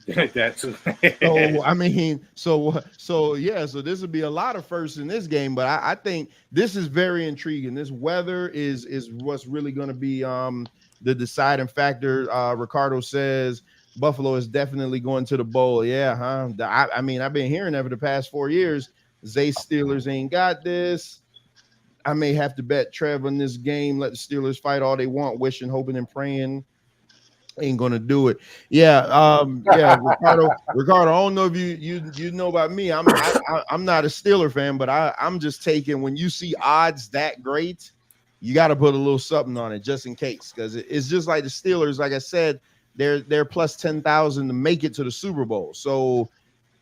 That too. So I mean, so this would be a lot of firsts in this game, but I think this is very intriguing. This weather is what's really going to be the deciding factor. Ricardo says Buffalo is definitely going to the bowl. Yeah, huh? I mean, I've been hearing that for the past 4 years. Zay Steelers ain't got this. I may have to bet Trev on this game. Let the Steelers fight all they want, wishing, hoping, and praying. Ain't gonna do it. Yeah, Ricardo. I don't know if you know about me. I'm not a Steeler fan, but I'm just taking, when you see odds that great, you got to put a little something on it just in case, because it's just like the Steelers. Like I said, they're plus 10,000 to make it to the Super Bowl. So,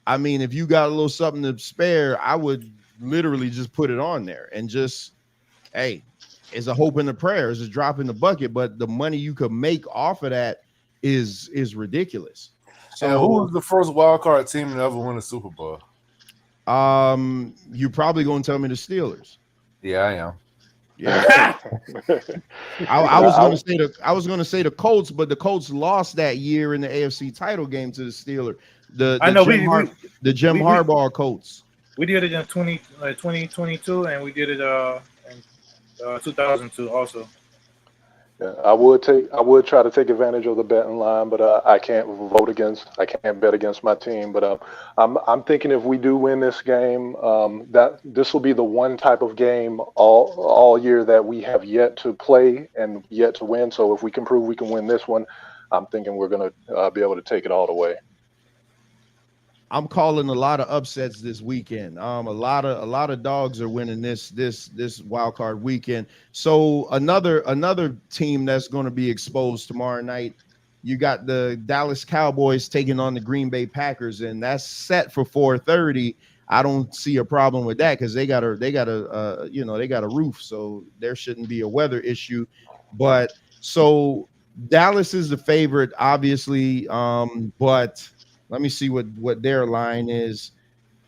I mean, if you got a little something to spare, I would literally just put it on there and just, hey, it's a hope and a prayer. It's a drop in the bucket, but the money you could make off of that is ridiculous. So, and who was the first wild card team to ever win a Super Bowl? You're probably gonna tell me the Steelers. Yeah, I am. Yeah. I was gonna say the Colts, but the Colts lost that year in the AFC title game to the Steelers. I know the Jim Harbaugh Colts. We did it in 2022, and we did it in 2002 also. Yeah, I would try to take advantage of the betting line, but I can't bet against my team. But I'm thinking if we do win this game, that this will be the one type of game all year that we have yet to play and yet to win. So if we can prove we can win this one, I'm thinking we're going to be able to take it all the way. I'm calling a lot of upsets this weekend. A lot of dogs are winning this wild card weekend. So another team that's going to be exposed tomorrow night. You got the Dallas Cowboys taking on the Green Bay Packers, and that's set for 4:30. I don't see a problem with that because they got a roof, so there shouldn't be a weather issue. But so Dallas is the favorite, obviously, but let me see what their line is.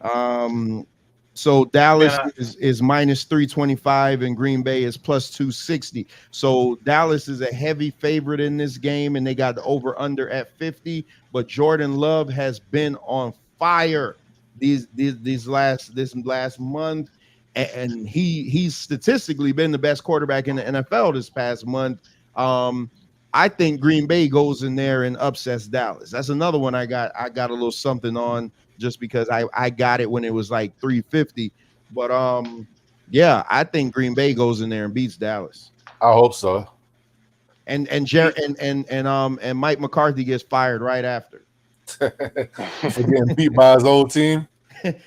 So Dallas is minus 325 and Green Bay is plus 260. So Dallas is a heavy favorite in this game, and they got the over under at 50. But Jordan Love has been on fire this last month, and he's statistically been the best quarterback in the NFL this past month. I think Green Bay goes in there and upsets Dallas. That's another one I got a little something on just because I got it when it was like 350. But yeah, I think Green Bay goes in there and beats Dallas. I hope so. And Mike McCarthy gets fired right after. Getting beat by his old team.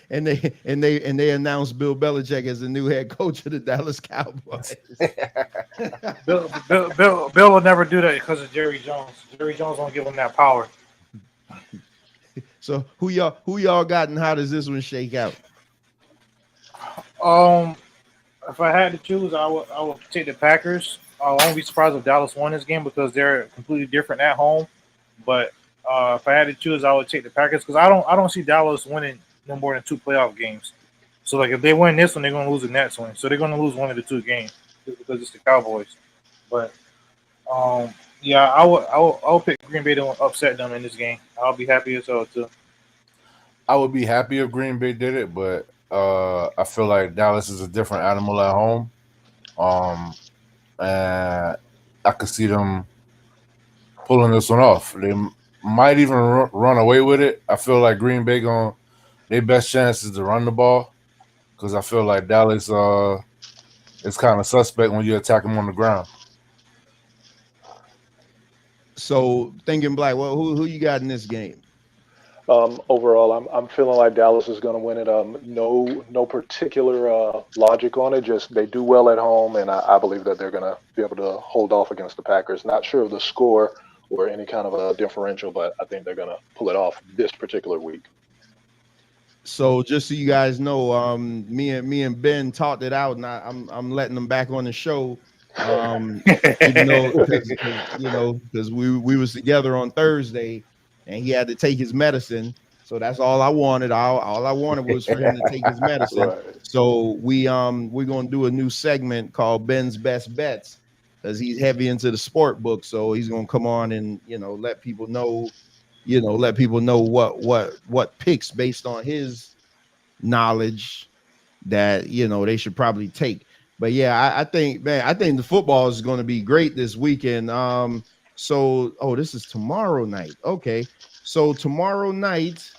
and they announced Bill Belichick as the new head coach of the Dallas Cowboys. Bill will never do that because of Jerry Jones. Jerry Jones won't give him that power. So who y'all got, and how does this one shake out? If I had to choose, I would take the Packers. I won't be surprised if Dallas won this game because they're completely different at home. But if I had to choose, I would take the Packers because I don't see Dallas winning no more than 2 playoff games. So like if they win this one, they're going to lose the next one. So they're going to lose one of the 2 games because it's the Cowboys. But yeah, I would pick Green Bay to upset them in this game. I'll be happy as hell too. I would be happy if Green Bay did it, but I feel like Dallas is a different animal at home. And I could see them pulling this one off. They might even run away with it. I feel like Green Bay their best chance is to run the ball because I feel like Dallas is kind of suspect when you attack them on the ground. So thinking Black, well, who you got in this game? Overall, I'm feeling like Dallas is going to win it. No particular logic on it. Just they do well at home, and I believe that they're going to be able to hold off against the Packers. Not sure of the score or any kind of a differential, but I think they're going to pull it off this particular week. So just so you guys know, me and Ben talked it out, and I'm letting them back on the show. Even though, because we was together on Thursday, and he had to take his medicine. So that's all I wanted. All I wanted was for him to take his medicine. Right. So we're gonna do a new segment called Ben's Best Bets because he's heavy into the sport book. So he's gonna come on and let people know. Let people know what picks based on his knowledge that they should probably take. But yeah, I think the football is going to be great this weekend. This is tomorrow night. Okay, so tomorrow night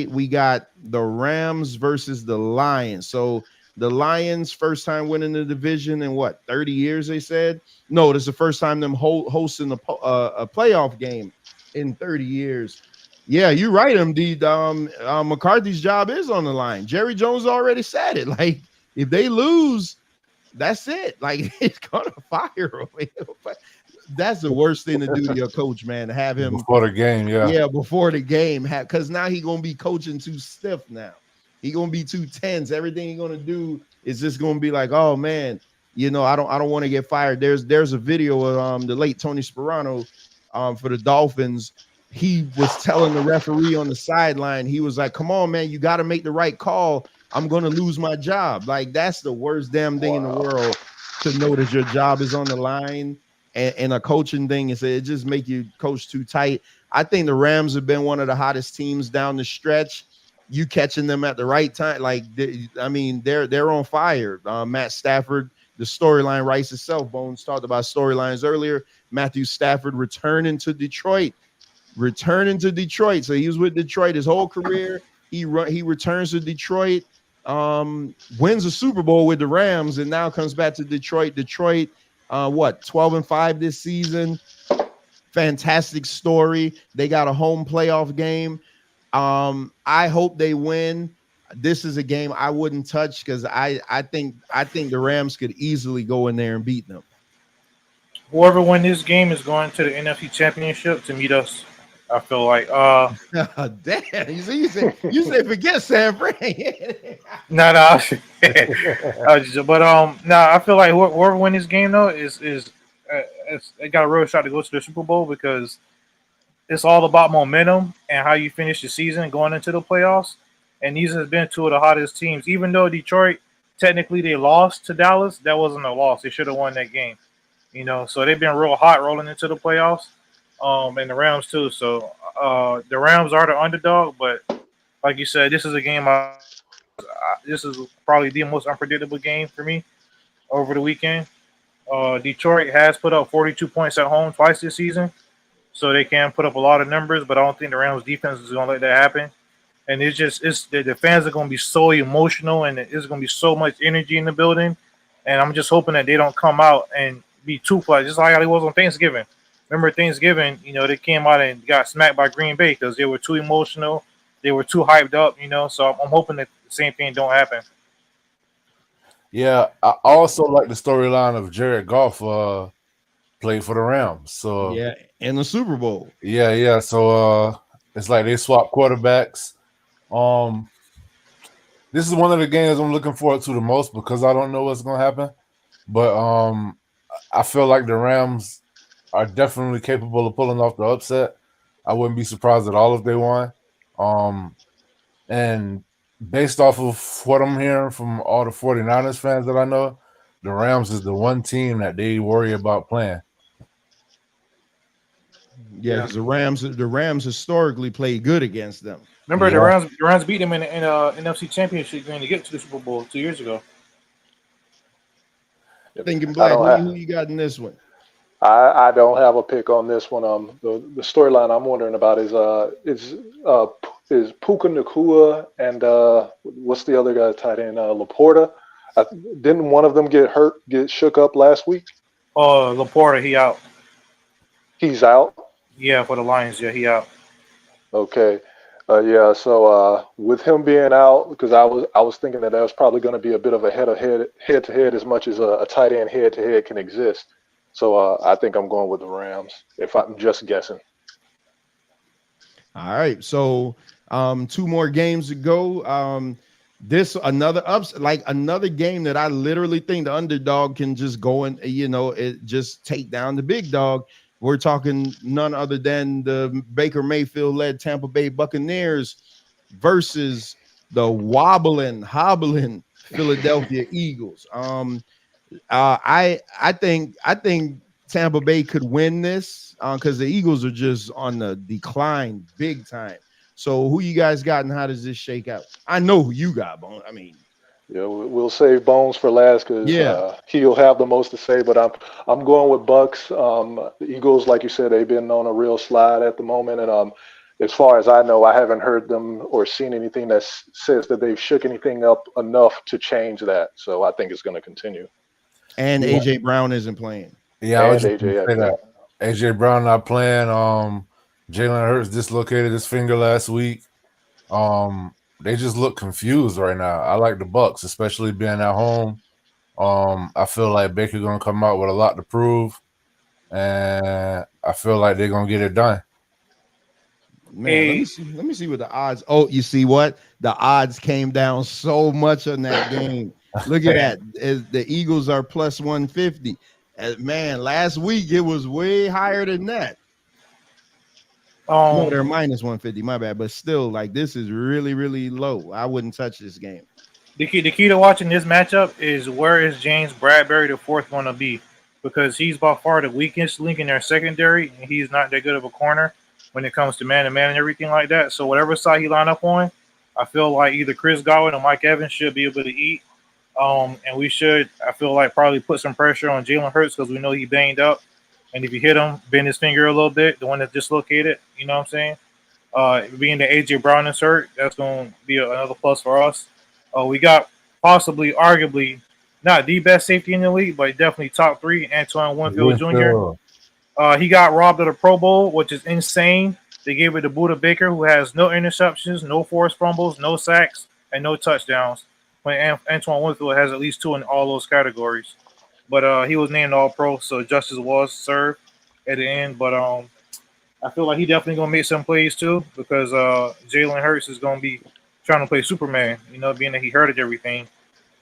we got the Rams versus the Lions. So the Lions first time winning the division in 30 years? They said no. This is the first time them hosting a playoff game in 30 years. Yeah, you're right, MD. McCarthy's job is on the line. Jerry Jones already said it. Like, if they lose, that's it. Like, he's gonna fire him. That's the worst thing to do to your coach, man. To have him before the game, yeah, before the game, because now he's gonna be coaching too stiff. Now he's gonna be too tense. Everything he's gonna do is just gonna be like, oh man, I don't want to get fired. There's a video of the late Tony Sperano for the Dolphins. He was telling the referee on the sideline, he was like, come on, man, you got to make the right call. I'm going to lose my job. Like, that's the worst damn thing in the world, to know that your job is on the line and a coaching thing. It just make you coach too tight. I think the Rams have been one of the hottest teams down the stretch. You catching them at the right time, they're on fire. Matt Stafford, the storyline writes itself. Bones talked about storylines earlier. Matthew Stafford returning to Detroit. So he was with Detroit his whole career. He returns to Detroit, wins a Super Bowl with the Rams, and now comes back to Detroit. 12-5 this season. Fantastic story. They got a home playoff game. I hope they win. This is a game I wouldn't touch because I think the Rams could easily go in there and beat them. Whoever wins this game is going to the NFC Championship to meet us. I feel like damn, you say forget San Fran. no. I feel like whoever wins this game though is they got a real shot to go to the Super Bowl because it's all about momentum and how you finish the season going into the playoffs. And these have been two of the hottest teams. Even though Detroit technically they lost to Dallas, that wasn't a loss. They should have won that game. So they've been real hot rolling into the playoffs. And the Rams too. So the Rams are the underdog, but like you said, this is a game. This is probably the most unpredictable game for me over the weekend. Detroit has put up 42 points at home twice this season, so they can put up a lot of numbers. But I don't think the Rams defense is going to let that happen. And the fans are going to be so emotional, and there's going to be so much energy in the building. And I'm just hoping that they don't come out and be too flat, just like it was on Thanksgiving. Remember Thanksgiving, they came out and got smacked by Green Bay because they were too emotional. They were too hyped up, So I'm hoping that the same thing don't happen. Yeah, I also like the storyline of Jared Goff played for the Rams. So yeah, in the Super Bowl. Yeah. So it's like they swap quarterbacks. This is one of the games I'm looking forward to the most because I don't know what's gonna happen. But I feel like the Rams are definitely capable of pulling off the upset. I wouldn't be surprised at all if they won. And based off of what I'm hearing from all the 49ers fans that I know, the Rams is the one team that they worry about playing. Yeah, because the Rams historically played good against them. Remember the Rams beat them in the NFC Championship game to get to the Super Bowl 2 years ago. Thinking Black, who you got in this one? I don't have a pick on this one. The storyline I'm wondering about is Puka Nacua and what's the other guy tight end, Laporta? Didn't one of them get shook up last week? Laporta, he out. He's out? Yeah, for the Lions. Yeah, he out. Okay. So with him being out, because I was thinking that was probably going to be a bit of a head-to-head as much as a tight end head-to-head can exist. So I think I'm going with the Rams, if I'm just guessing. All right. So 2 more games to go. This another game that I literally think the underdog can just go and just take down the big dog. We're talking none other than the Baker Mayfield-led Tampa Bay Buccaneers versus the hobbling Philadelphia Eagles. I think Tampa Bay could win this because the Eagles are just on the decline big time. So who you guys got and how does this shake out? I know who you got, Bone. I mean, yeah, we'll save Bones for last because he'll have the most to say. But I'm going with Bucks. The Eagles, like you said, they've been on a real slide at the moment, and as far as I know, I haven't heard them or seen anything that says that they've shook anything up enough to change that. So I think it's going to continue. And AJ Brown isn't playing. Yeah, I was just say that. AJ Brown not playing. Jalen Hurts dislocated his finger last week. They just look confused right now. I like the Bucks, especially being at home. I feel like Baker's gonna come out with a lot to prove, and I feel like they're gonna get it done. Man, let me see what the odds. Oh, you see what? The odds came down so much on that game. Look at that. The Eagles are plus 150. Man, last week it was way higher than that. No, they're minus 150. My bad, but still, like this is really, really low. I wouldn't touch this game. The key to watching this matchup is where is James Bradbury, the fourth one, to be, because he's by far the weakest link in their secondary, and he's not that good of a corner. when it comes to man to man and everything like that. So whatever side he line up on, I feel like either Chris Godwin or Mike Evans should be able to eat. And we should, I feel like, probably put some pressure on Jalen Hurts because we know he banged up. And if you hit him, bend his finger a little bit, the one that's dislocated, you know what I'm saying? Being the AJ Brown is hurt, that's going to be another plus for us. We got possibly, arguably, not the best safety in the league, but definitely top three, Antoine Winfield Jr. He got robbed of the Pro Bowl, which is insane. They gave it to Budda Baker, who has no interceptions, no forced fumbles, no sacks, and no touchdowns. When Antoine Winfield has at least 2 in all those categories. But he was named All-Pro, so justice was served at the end. But I feel like he definitely going to make some plays too because Jalen Hurts is going to be trying to play Superman, being that he hurted everything.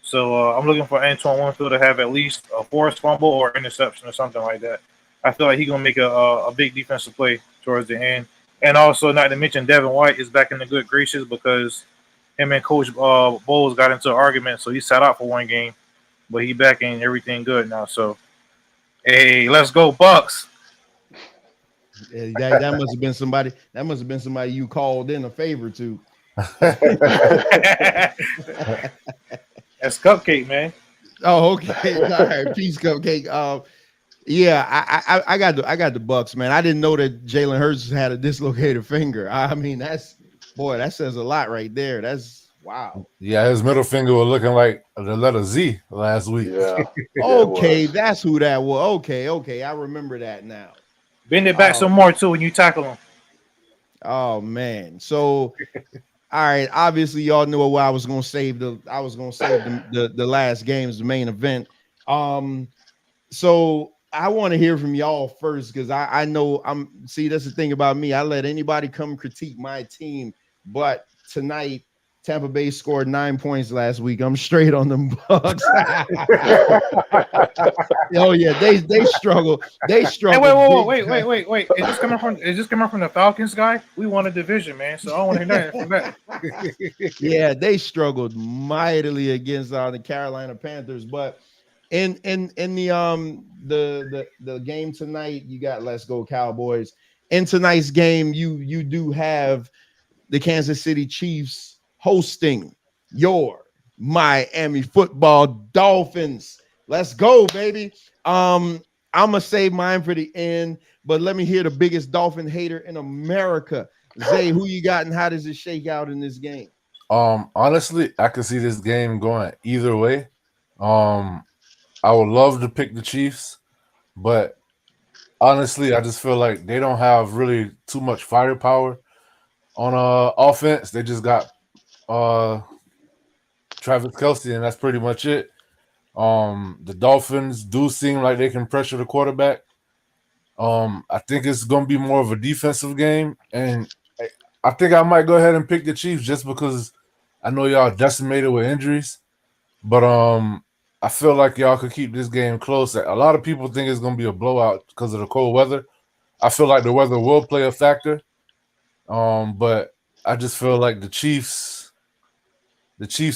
So I'm looking for Antoine Winfield to have at least a forced fumble or interception or something like that. I feel like he's going to make a big defensive play towards the end. And also, not to mention, Devin White is back in the good graces because him and Coach Bowles got into an argument, so he sat out for one game. But he back in everything good now. So, hey, let's go Bucks. Yeah, that must have been somebody. That must have been somebody you called in a favor to. That's Cupcake, man. Oh, okay. All right, peace, Cupcake. Yeah, I got the Bucks, man. I didn't know that Jalen Hurts had a dislocated finger. I mean, that says a lot right there. That's wow. Yeah, his middle finger was looking like the letter Z last week. Yeah. Okay, that's who that was. Okay, I remember that now. Bend it back some more too when you tackle him. Oh man. So all right, obviously y'all knew what I was gonna save the last games, the main event. So I want to hear from y'all first because I know that's the thing about me. I let anybody come critique my team, but tonight Tampa Bay scored 9 points last week. I'm straight on them Bucks. Oh yeah, they struggle. They struggle. Hey, wait. Is this coming from the Falcons guy? We won a division, man. So I don't want to hear nothing from that. Yeah, they struggled mightily against the Carolina Panthers, but in the game tonight, you got Let's Go Cowboys. In tonight's game, you do have the Kansas City Chiefs hosting your Miami football Dolphins. Let's go, baby. I'm gonna save mine for the end, but let me hear the biggest Dolphin hater in America. Zay, who you got and how does it shake out in this game? Honestly, I could see this game going either way. I would love to pick the Chiefs, but honestly, I just feel like they don't have really too much firepower on offense. They just got Travis Kelce, and that's pretty much it. The Dolphins do seem like they can pressure the quarterback. I think it's going to be more of a defensive game, and I think I might go ahead and pick the Chiefs just because I know y'all decimated with injuries, but I feel like y'all could keep this game close. A lot of people think it's going to be a blowout because of the cold weather. I feel like the weather will play a factor, but I just feel like the Chiefs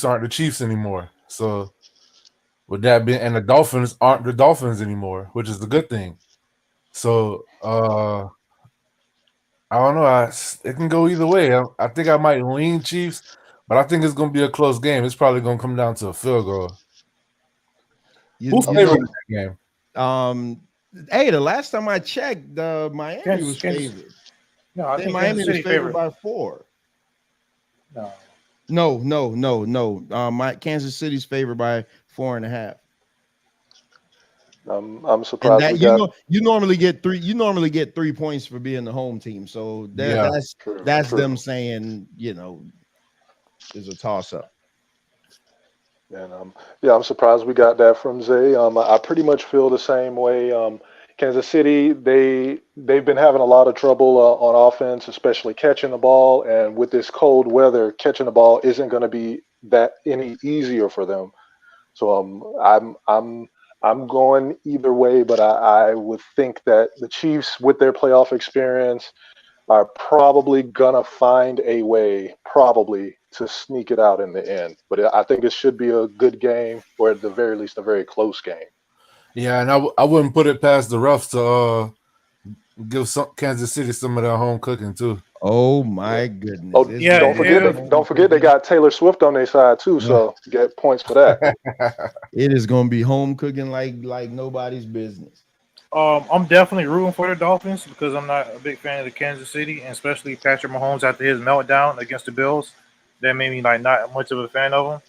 aren't the Chiefs anymore. So with that being, and the Dolphins aren't the Dolphins anymore, which is the good thing. So I don't know. It can go either way. I think I might lean Chiefs, but I think it's going to be a close game. It's probably going to come down to a field goal. Who's favored in that game? Hey, the last time I checked, Miami was favored. No, I think Miami was favored by 4. No. My Kansas City's favored by 4.5. I'm surprised. And that, you normally get 3. You normally get 3 points for being the home team. So that's true. Them saying there's a toss up. And I'm surprised we got that from Zay. I pretty much feel the same way. Kansas City, they've been having a lot of trouble on offense, especially catching the ball. And with this cold weather, catching the ball isn't going to be that any easier for them. So I'm going either way, but I would think that the Chiefs, with their playoff experience, are probably gonna find a way, probably, to sneak it out in the end. But I think it should be a good game, or at the very least, a very close game. Yeah, and I wouldn't put it past the refs to Give Kansas City some of their home cooking too. Oh my goodness! Oh, It's Yeah, gonna don't be forget if they don't forget they got Taylor Swift on their side too, so get points for that. it is gonna be home cooking like nobody's business. I'm definitely rooting for the Dolphins because I'm not a big fan of the Kansas City, and especially Patrick Mahomes after his meltdown against the Bills. That made me like not much of a fan of him.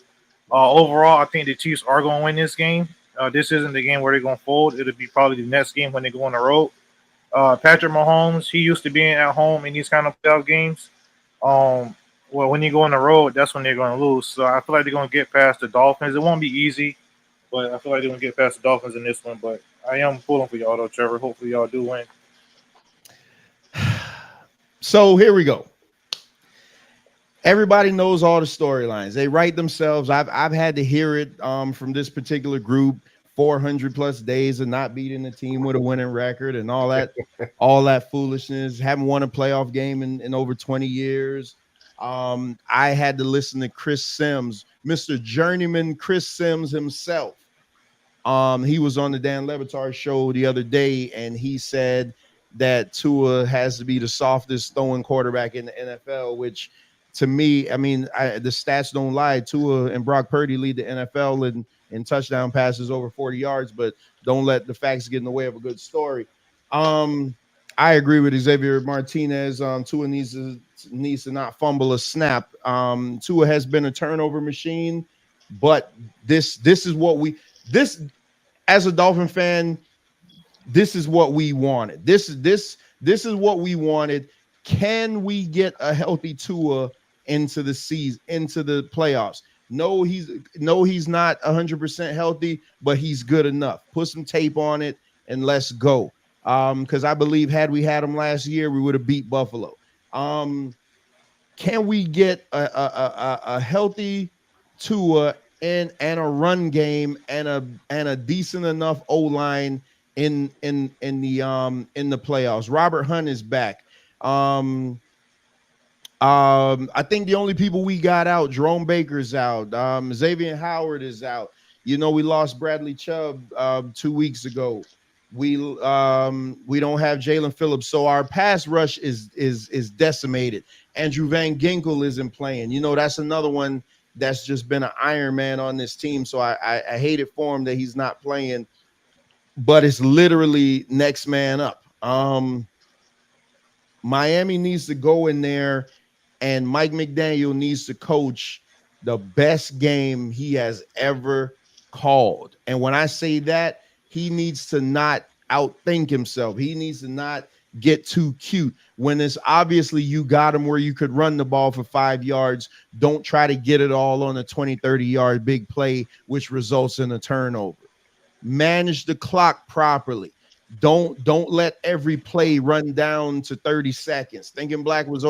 Overall, I think the Chiefs are going to win this game. This isn't the game where they're going to fold. It'll be probably the next game when they go on the road. Patrick Mahomes, he used to being at home in these kind of playoff games. Um, well, when you go on the road, that's when they're going to lose. So I feel like they're going to get past the Dolphins. It won't be easy, but I feel like they're going to get past the Dolphins in this one. But I am pulling for y'all, though, Trevor. Hopefully, y'all do win. So here we go. Everybody knows all the storylines. They write themselves. I've had to hear it from this particular group. 400 plus days of not beating a team with a winning record and all that foolishness. Haven't won a playoff game in over 20 years. I had to listen to Chris Sims, Mr. Journeyman Chris Sims himself. He was on the Dan Levitar show the other day, and he said that Tua has to be the softest throwing quarterback in the NFL, which to me, I mean, the stats don't lie. Tua and Brock Purdy lead the NFL in touchdown passes over 40 yards, but don't let the facts get in the way of a good story. I agree with Xavier Martinez. Tua needs to not fumble a snap. Tua has been a turnover machine, but this is what this as a Dolphin fan, this is what we wanted. This is what we wanted. Can we get a healthy Tua into the season, into the playoffs? No, he's not 100% healthy, but he's good enough. Put some tape on it and let's go. Because I believe had we had him last year, we would have beat Buffalo. Can we get a healthy Tua and a run game and a decent enough O-line in the playoffs? Robert Hunt is back. I think the only people we got out, Jerome Baker's out. Xavier Howard is out. We lost Bradley Chubb 2 weeks ago. We don't have Jalen Phillips, so our pass rush is decimated. Andrew Van Ginkel isn't playing. That's another one that's just been an Iron Man on this team. So I hate it for him that he's not playing. But it's literally next man up. Miami needs to go in there, and Mike McDaniel needs to coach the best game he has ever called. And when I say that, he needs to not outthink himself. He needs to not get too cute. When it's obviously you got him where you could run the ball for 5 yards, don't try to get it all on a 20, 30-yard big play, which results in a turnover. Manage the clock properly. Don't let every play run down to 30 seconds. Thinking Black was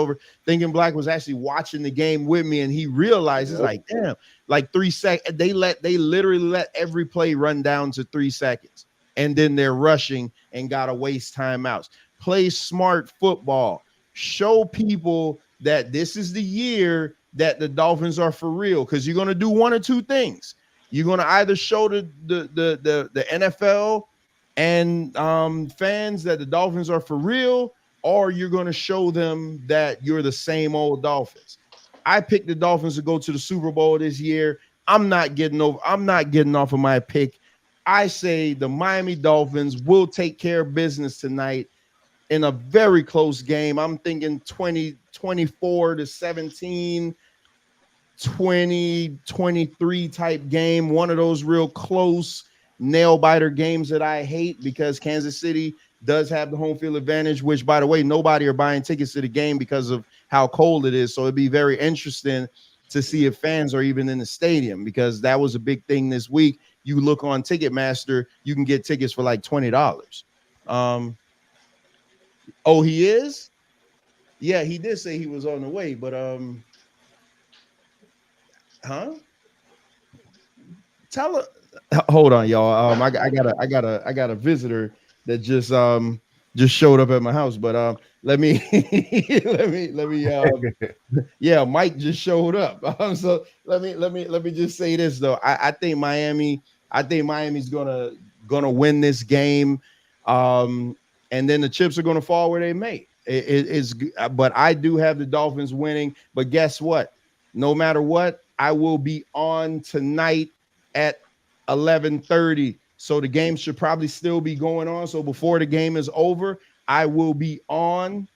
actually watching the game with me, and he realizes like, damn, like 3 seconds. They literally let every play run down to 3 seconds, and then they're rushing and gotta waste timeouts. Play smart football. Show people that this is the year that the Dolphins are for real, because you're gonna do one or two things. You're gonna either show the NFL and fans that the Dolphins are for real, or you're going to show them that you're the same old Dolphins. I picked the Dolphins to go to the Super Bowl this year. I'm not getting off of my pick. I say the Miami Dolphins will take care of business tonight in a very close game. I'm thinking 24-17, 20-23 type game. One of those real close nail biter games that I hate, because Kansas City does have the home field advantage, which, by the way, nobody are buying tickets to the game because of how cold it is. So it'd be very interesting to see if fans are even in the stadium, because that was a big thing this week. You look on Ticketmaster, you can get tickets for like $20. Oh, he is? Yeah, he did say he was on the way, but tell her. Hold on, y'all. I got a visitor that just showed up at my house. But let me yeah, Mike just showed up. So let me just say this though. I think Miami's gonna win this game. and then the chips are going to fall where they may. But I do have the Dolphins winning. But guess what? No matter what, I will be on tonight at 11:30. So the game should probably still be going on. So before the game is over, I will be on.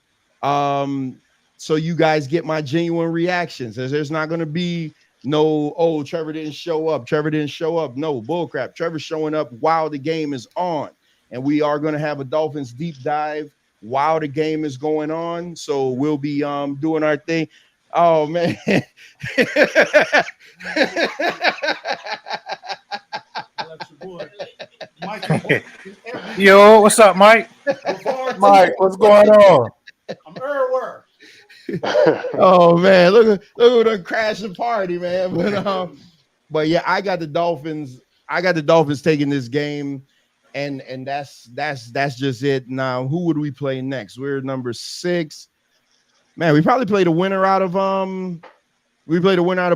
So you guys get my genuine reactions. There's not going to be no, oh, Trevor didn't show up. Trevor didn't show up. No, bullcrap. Trevor's showing up while the game is on. And we are going to have a Dolphins deep dive while the game is going on. So we'll be doing our thing. Oh, man. Yo, what's up, Mike? Mike, what's going on? I'm everywhere. Oh man, look at the crashing party, man. But yeah, I got the Dolphins. I got the Dolphins taking this game, and that's just it. Now, who would we play next? We're number 6. Man, we probably play the winner out of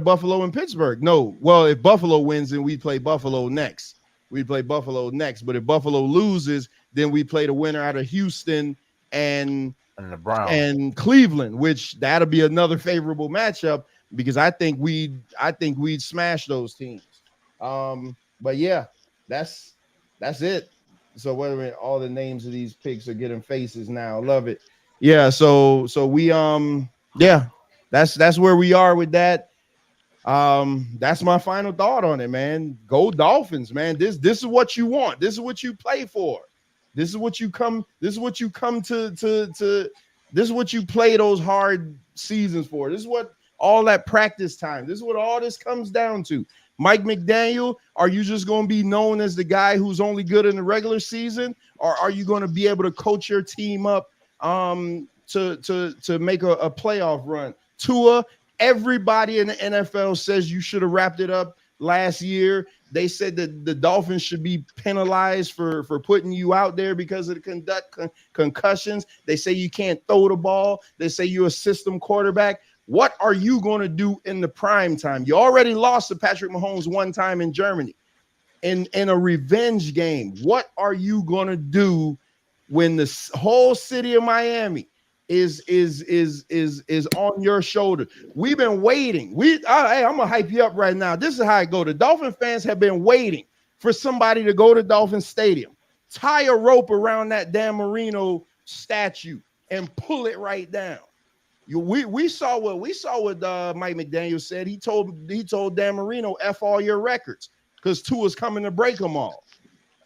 Buffalo and Pittsburgh. No, well, if Buffalo wins, then we play Buffalo next. We play Buffalo next. But if Buffalo loses, then we play the winner out of Houston and the Browns and Cleveland, which that'll be another favorable matchup because I think we'd smash those teams. But yeah, that's it. So wait a minute, all the names of these picks are getting faces now. Love it. Yeah, so we yeah, that's where we are with that. That's my final thought on it, man. Go Dolphins, man. This is what you want. This is what you play for. This is what you come to this is what you play those hard seasons for. This is what all that practice time. This is what all this comes down to. Mike McDaniel, are you just going to be known as the guy who's only good in the regular season, or are you going to be able to coach your team up to make a playoff run? Tua, everybody in the NFL says you should have wrapped it up last year. They said that the Dolphins should be penalized for putting you out there because of the concussions. They say you can't throw the ball. They say you're a system quarterback. What are you going to do in the prime time? You already lost to Patrick Mahomes one time in Germany in a revenge game. What are you going to do when the whole city of Miami is on your shoulder? We've been waiting. Hey, I'm gonna hype you up right now. This is how I go. The Dolphin fans have been waiting for somebody to go to Dolphin Stadium, tie a rope around that Dan Marino statue, and pull it right down. We saw what Mike McDaniel said. He told Dan Marino, F all your records, because Tua's coming to break them all.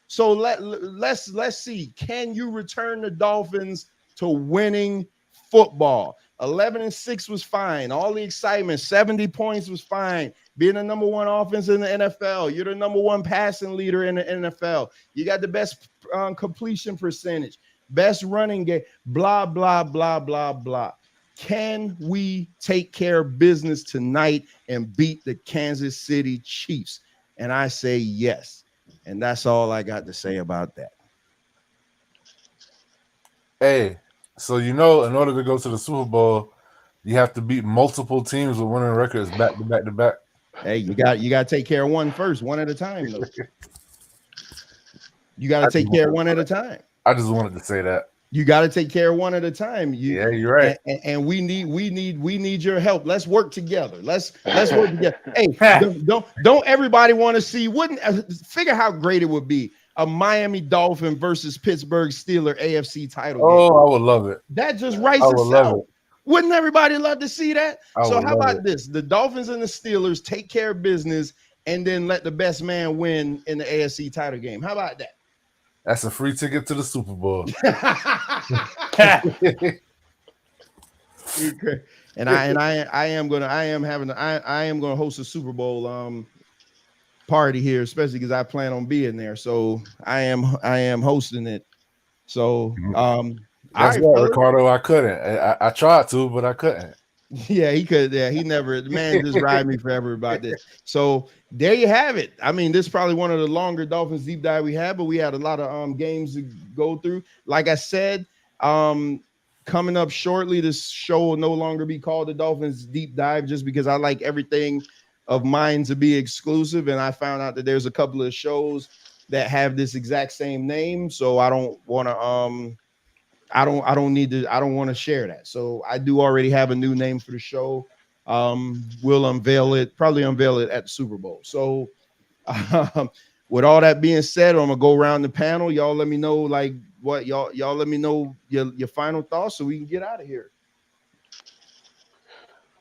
So let's see. Can you return the Dolphins to winning football? 11-6 was fine. All the excitement, 70 points was fine. Being the number 1 offense in the NFL, you're the number 1 passing leader in the NFL. You got the best completion percentage, best running game. Blah blah blah blah blah. Can we take care of business tonight and beat the Kansas City Chiefs? And I say yes. And that's all I got to say about that. Hey, so in order to go to the Super Bowl, you have to beat multiple teams with winning records back to back to back. Hey, you got to take care of one first, one at a time, though. You got to take care of one at a time. I just wanted to say that. You got to take care of one at a time. Yeah, you're right. And we need your help. Let's work together. Let's work together. Hey, don't everybody want to see? Figure how great it would be a Miami Dolphin versus Pittsburgh Steelers AFC title game. Oh, I would love it. That just writes itself. Wouldn't everybody love to see that? So how about this? The Dolphins and the Steelers take care of business and then let the best man win in the AFC title game. How about that? That's a free ticket to the Super Bowl. And I am gonna host a Super Bowl party here, especially because I plan on being there. So I am hosting it. So that's right, Ricardo. I couldn't. I tried to, but I couldn't. Yeah, he could. Yeah, he never. The man just ride me forever about this. So there you have it. I mean, this is probably one of the longer Dolphins deep dive we had, but we had a lot of games to go through. Like I said, coming up shortly, this show will no longer be called the Dolphins deep dive, just because I like everything of mine to be exclusive, and I found out that there's a couple of shows that have this exact same name, so I don't want to I don't want to share that. So I do already have a new name for the show. We'll probably unveil it at the Super Bowl. So with all that being said, I'm gonna go around the panel. Y'all let me know like what y'all let me know your final thoughts so we can get out of here.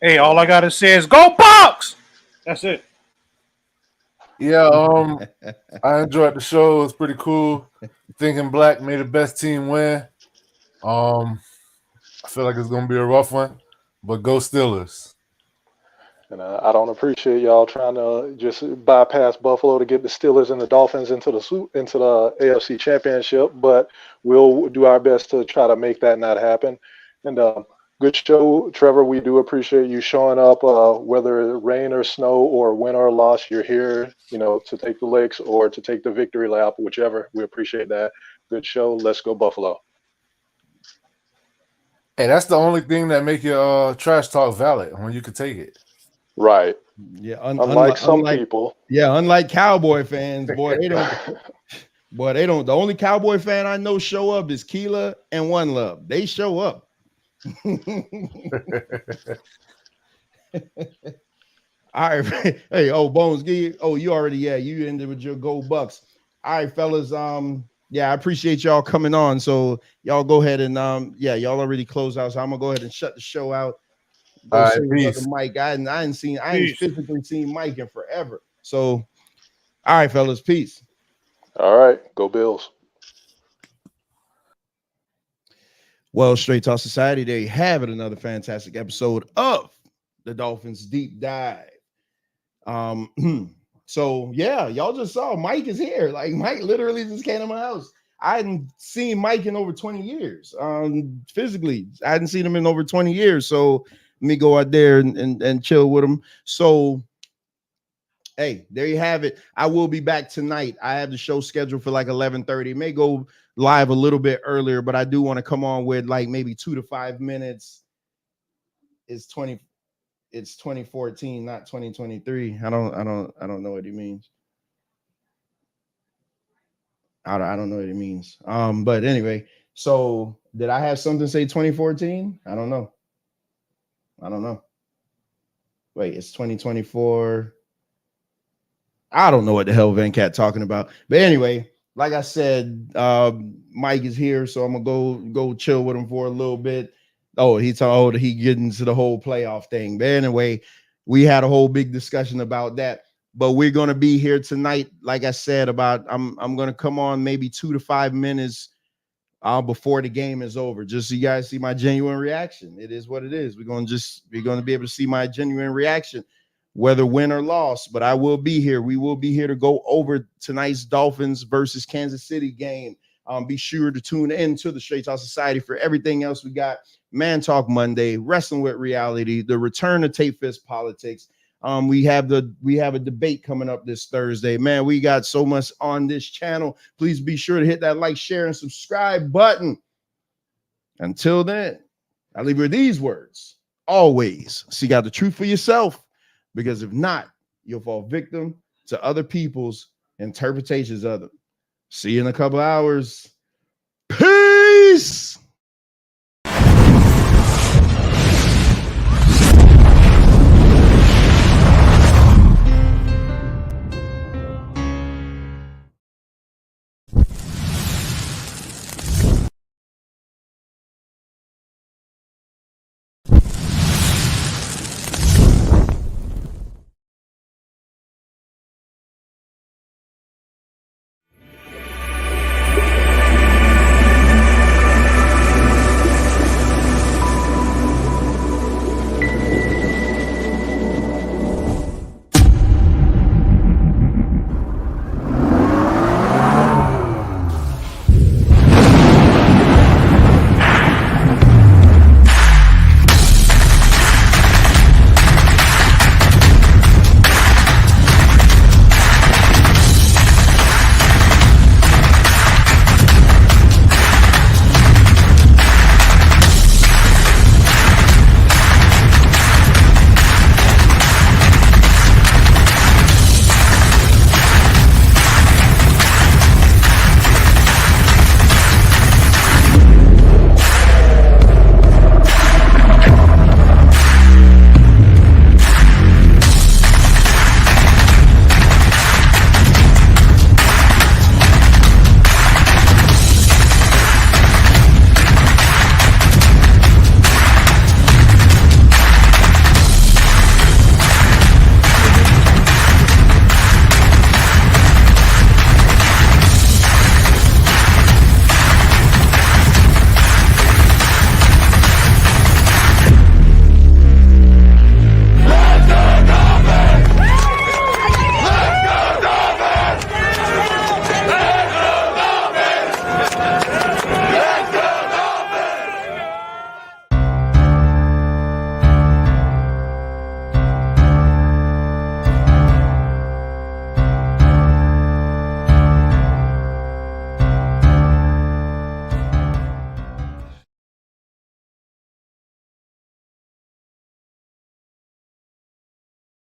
Hey, all I gotta say is go Bucks. That's it. Yeah, I enjoyed the show. It was pretty cool. Thinking Black made the best team win. I feel like it's gonna be a rough one, but go Steelers. And I don't appreciate y'all trying to just bypass Buffalo to get the Steelers and the Dolphins into the AFC Championship, but we'll do our best to try to make that not happen. And good show, Trevor. We do appreciate you showing up, whether rain or snow or win or loss. You're here, to take the licks or to take the victory lap, whichever. We appreciate that. Good show. Let's go Buffalo. Hey, that's the only thing that make your trash talk valid when you can take it. Right. Yeah. Unlike some people. Yeah. Unlike Cowboy fans, boy, they don't. Boy, they don't. The only Cowboy fan I know show up is Keela and One Love. They show up. All right. Hey, Bones, you already, you ended with your Go Bucks. All right, fellas. I appreciate y'all coming on. So y'all go ahead and y'all already closed out. So I'm gonna go ahead and shut the show out. Go see brother Mike. I ain't physically seen Mike in forever. So, all right, fellas, peace. All right, go Bills. Well, Straight Talk Society, there you have it. Another fantastic episode of the Dolphins Deep Dive. So yeah, y'all just saw Mike is here. Like Mike literally just came to my house. I hadn't seen Mike in over 20 years. Physically, I hadn't seen him in over 20 years. So let me go out there and chill with him. So hey, there you have it. I will be back tonight. I have the show scheduled for like 11:30. It may go live a little bit earlier, but I do want to come on with like maybe 2 to 5 minutes. It's 2014, not 2023. I don't know what he means. I don't know what it means. But anyway, so did I have something say 2014? I don't know. Wait, it's 2024. I don't know what the hell Venkat talking about. But anyway, like I said, Mike is here, so I'm gonna go chill with him for a little bit. Oh, he getting into the whole playoff thing. But anyway, we had a whole big discussion about that. But we're gonna be here tonight, like I said, I'm gonna come on maybe 2 to 5 minutes before the game is over, just so you guys see my genuine reaction. It is what it is. We're gonna be able to see my genuine reaction, whether win or loss. But I will be here. We will be here to go over tonight's Dolphins versus Kansas City game. Be sure to tune in to the Straight Talk Society for everything else we got. Man Talk Monday, Wrestling with Reality, the return of Tape Fist Politics. We have a debate coming up this Thursday. Man, we got so much on this channel. Please be sure to hit that like, share, and subscribe button. Until then, I leave you with these words. Always seek out the truth for yourself, because if not, you'll fall victim to other people's interpretations of them. See you in a couple hours. Peace.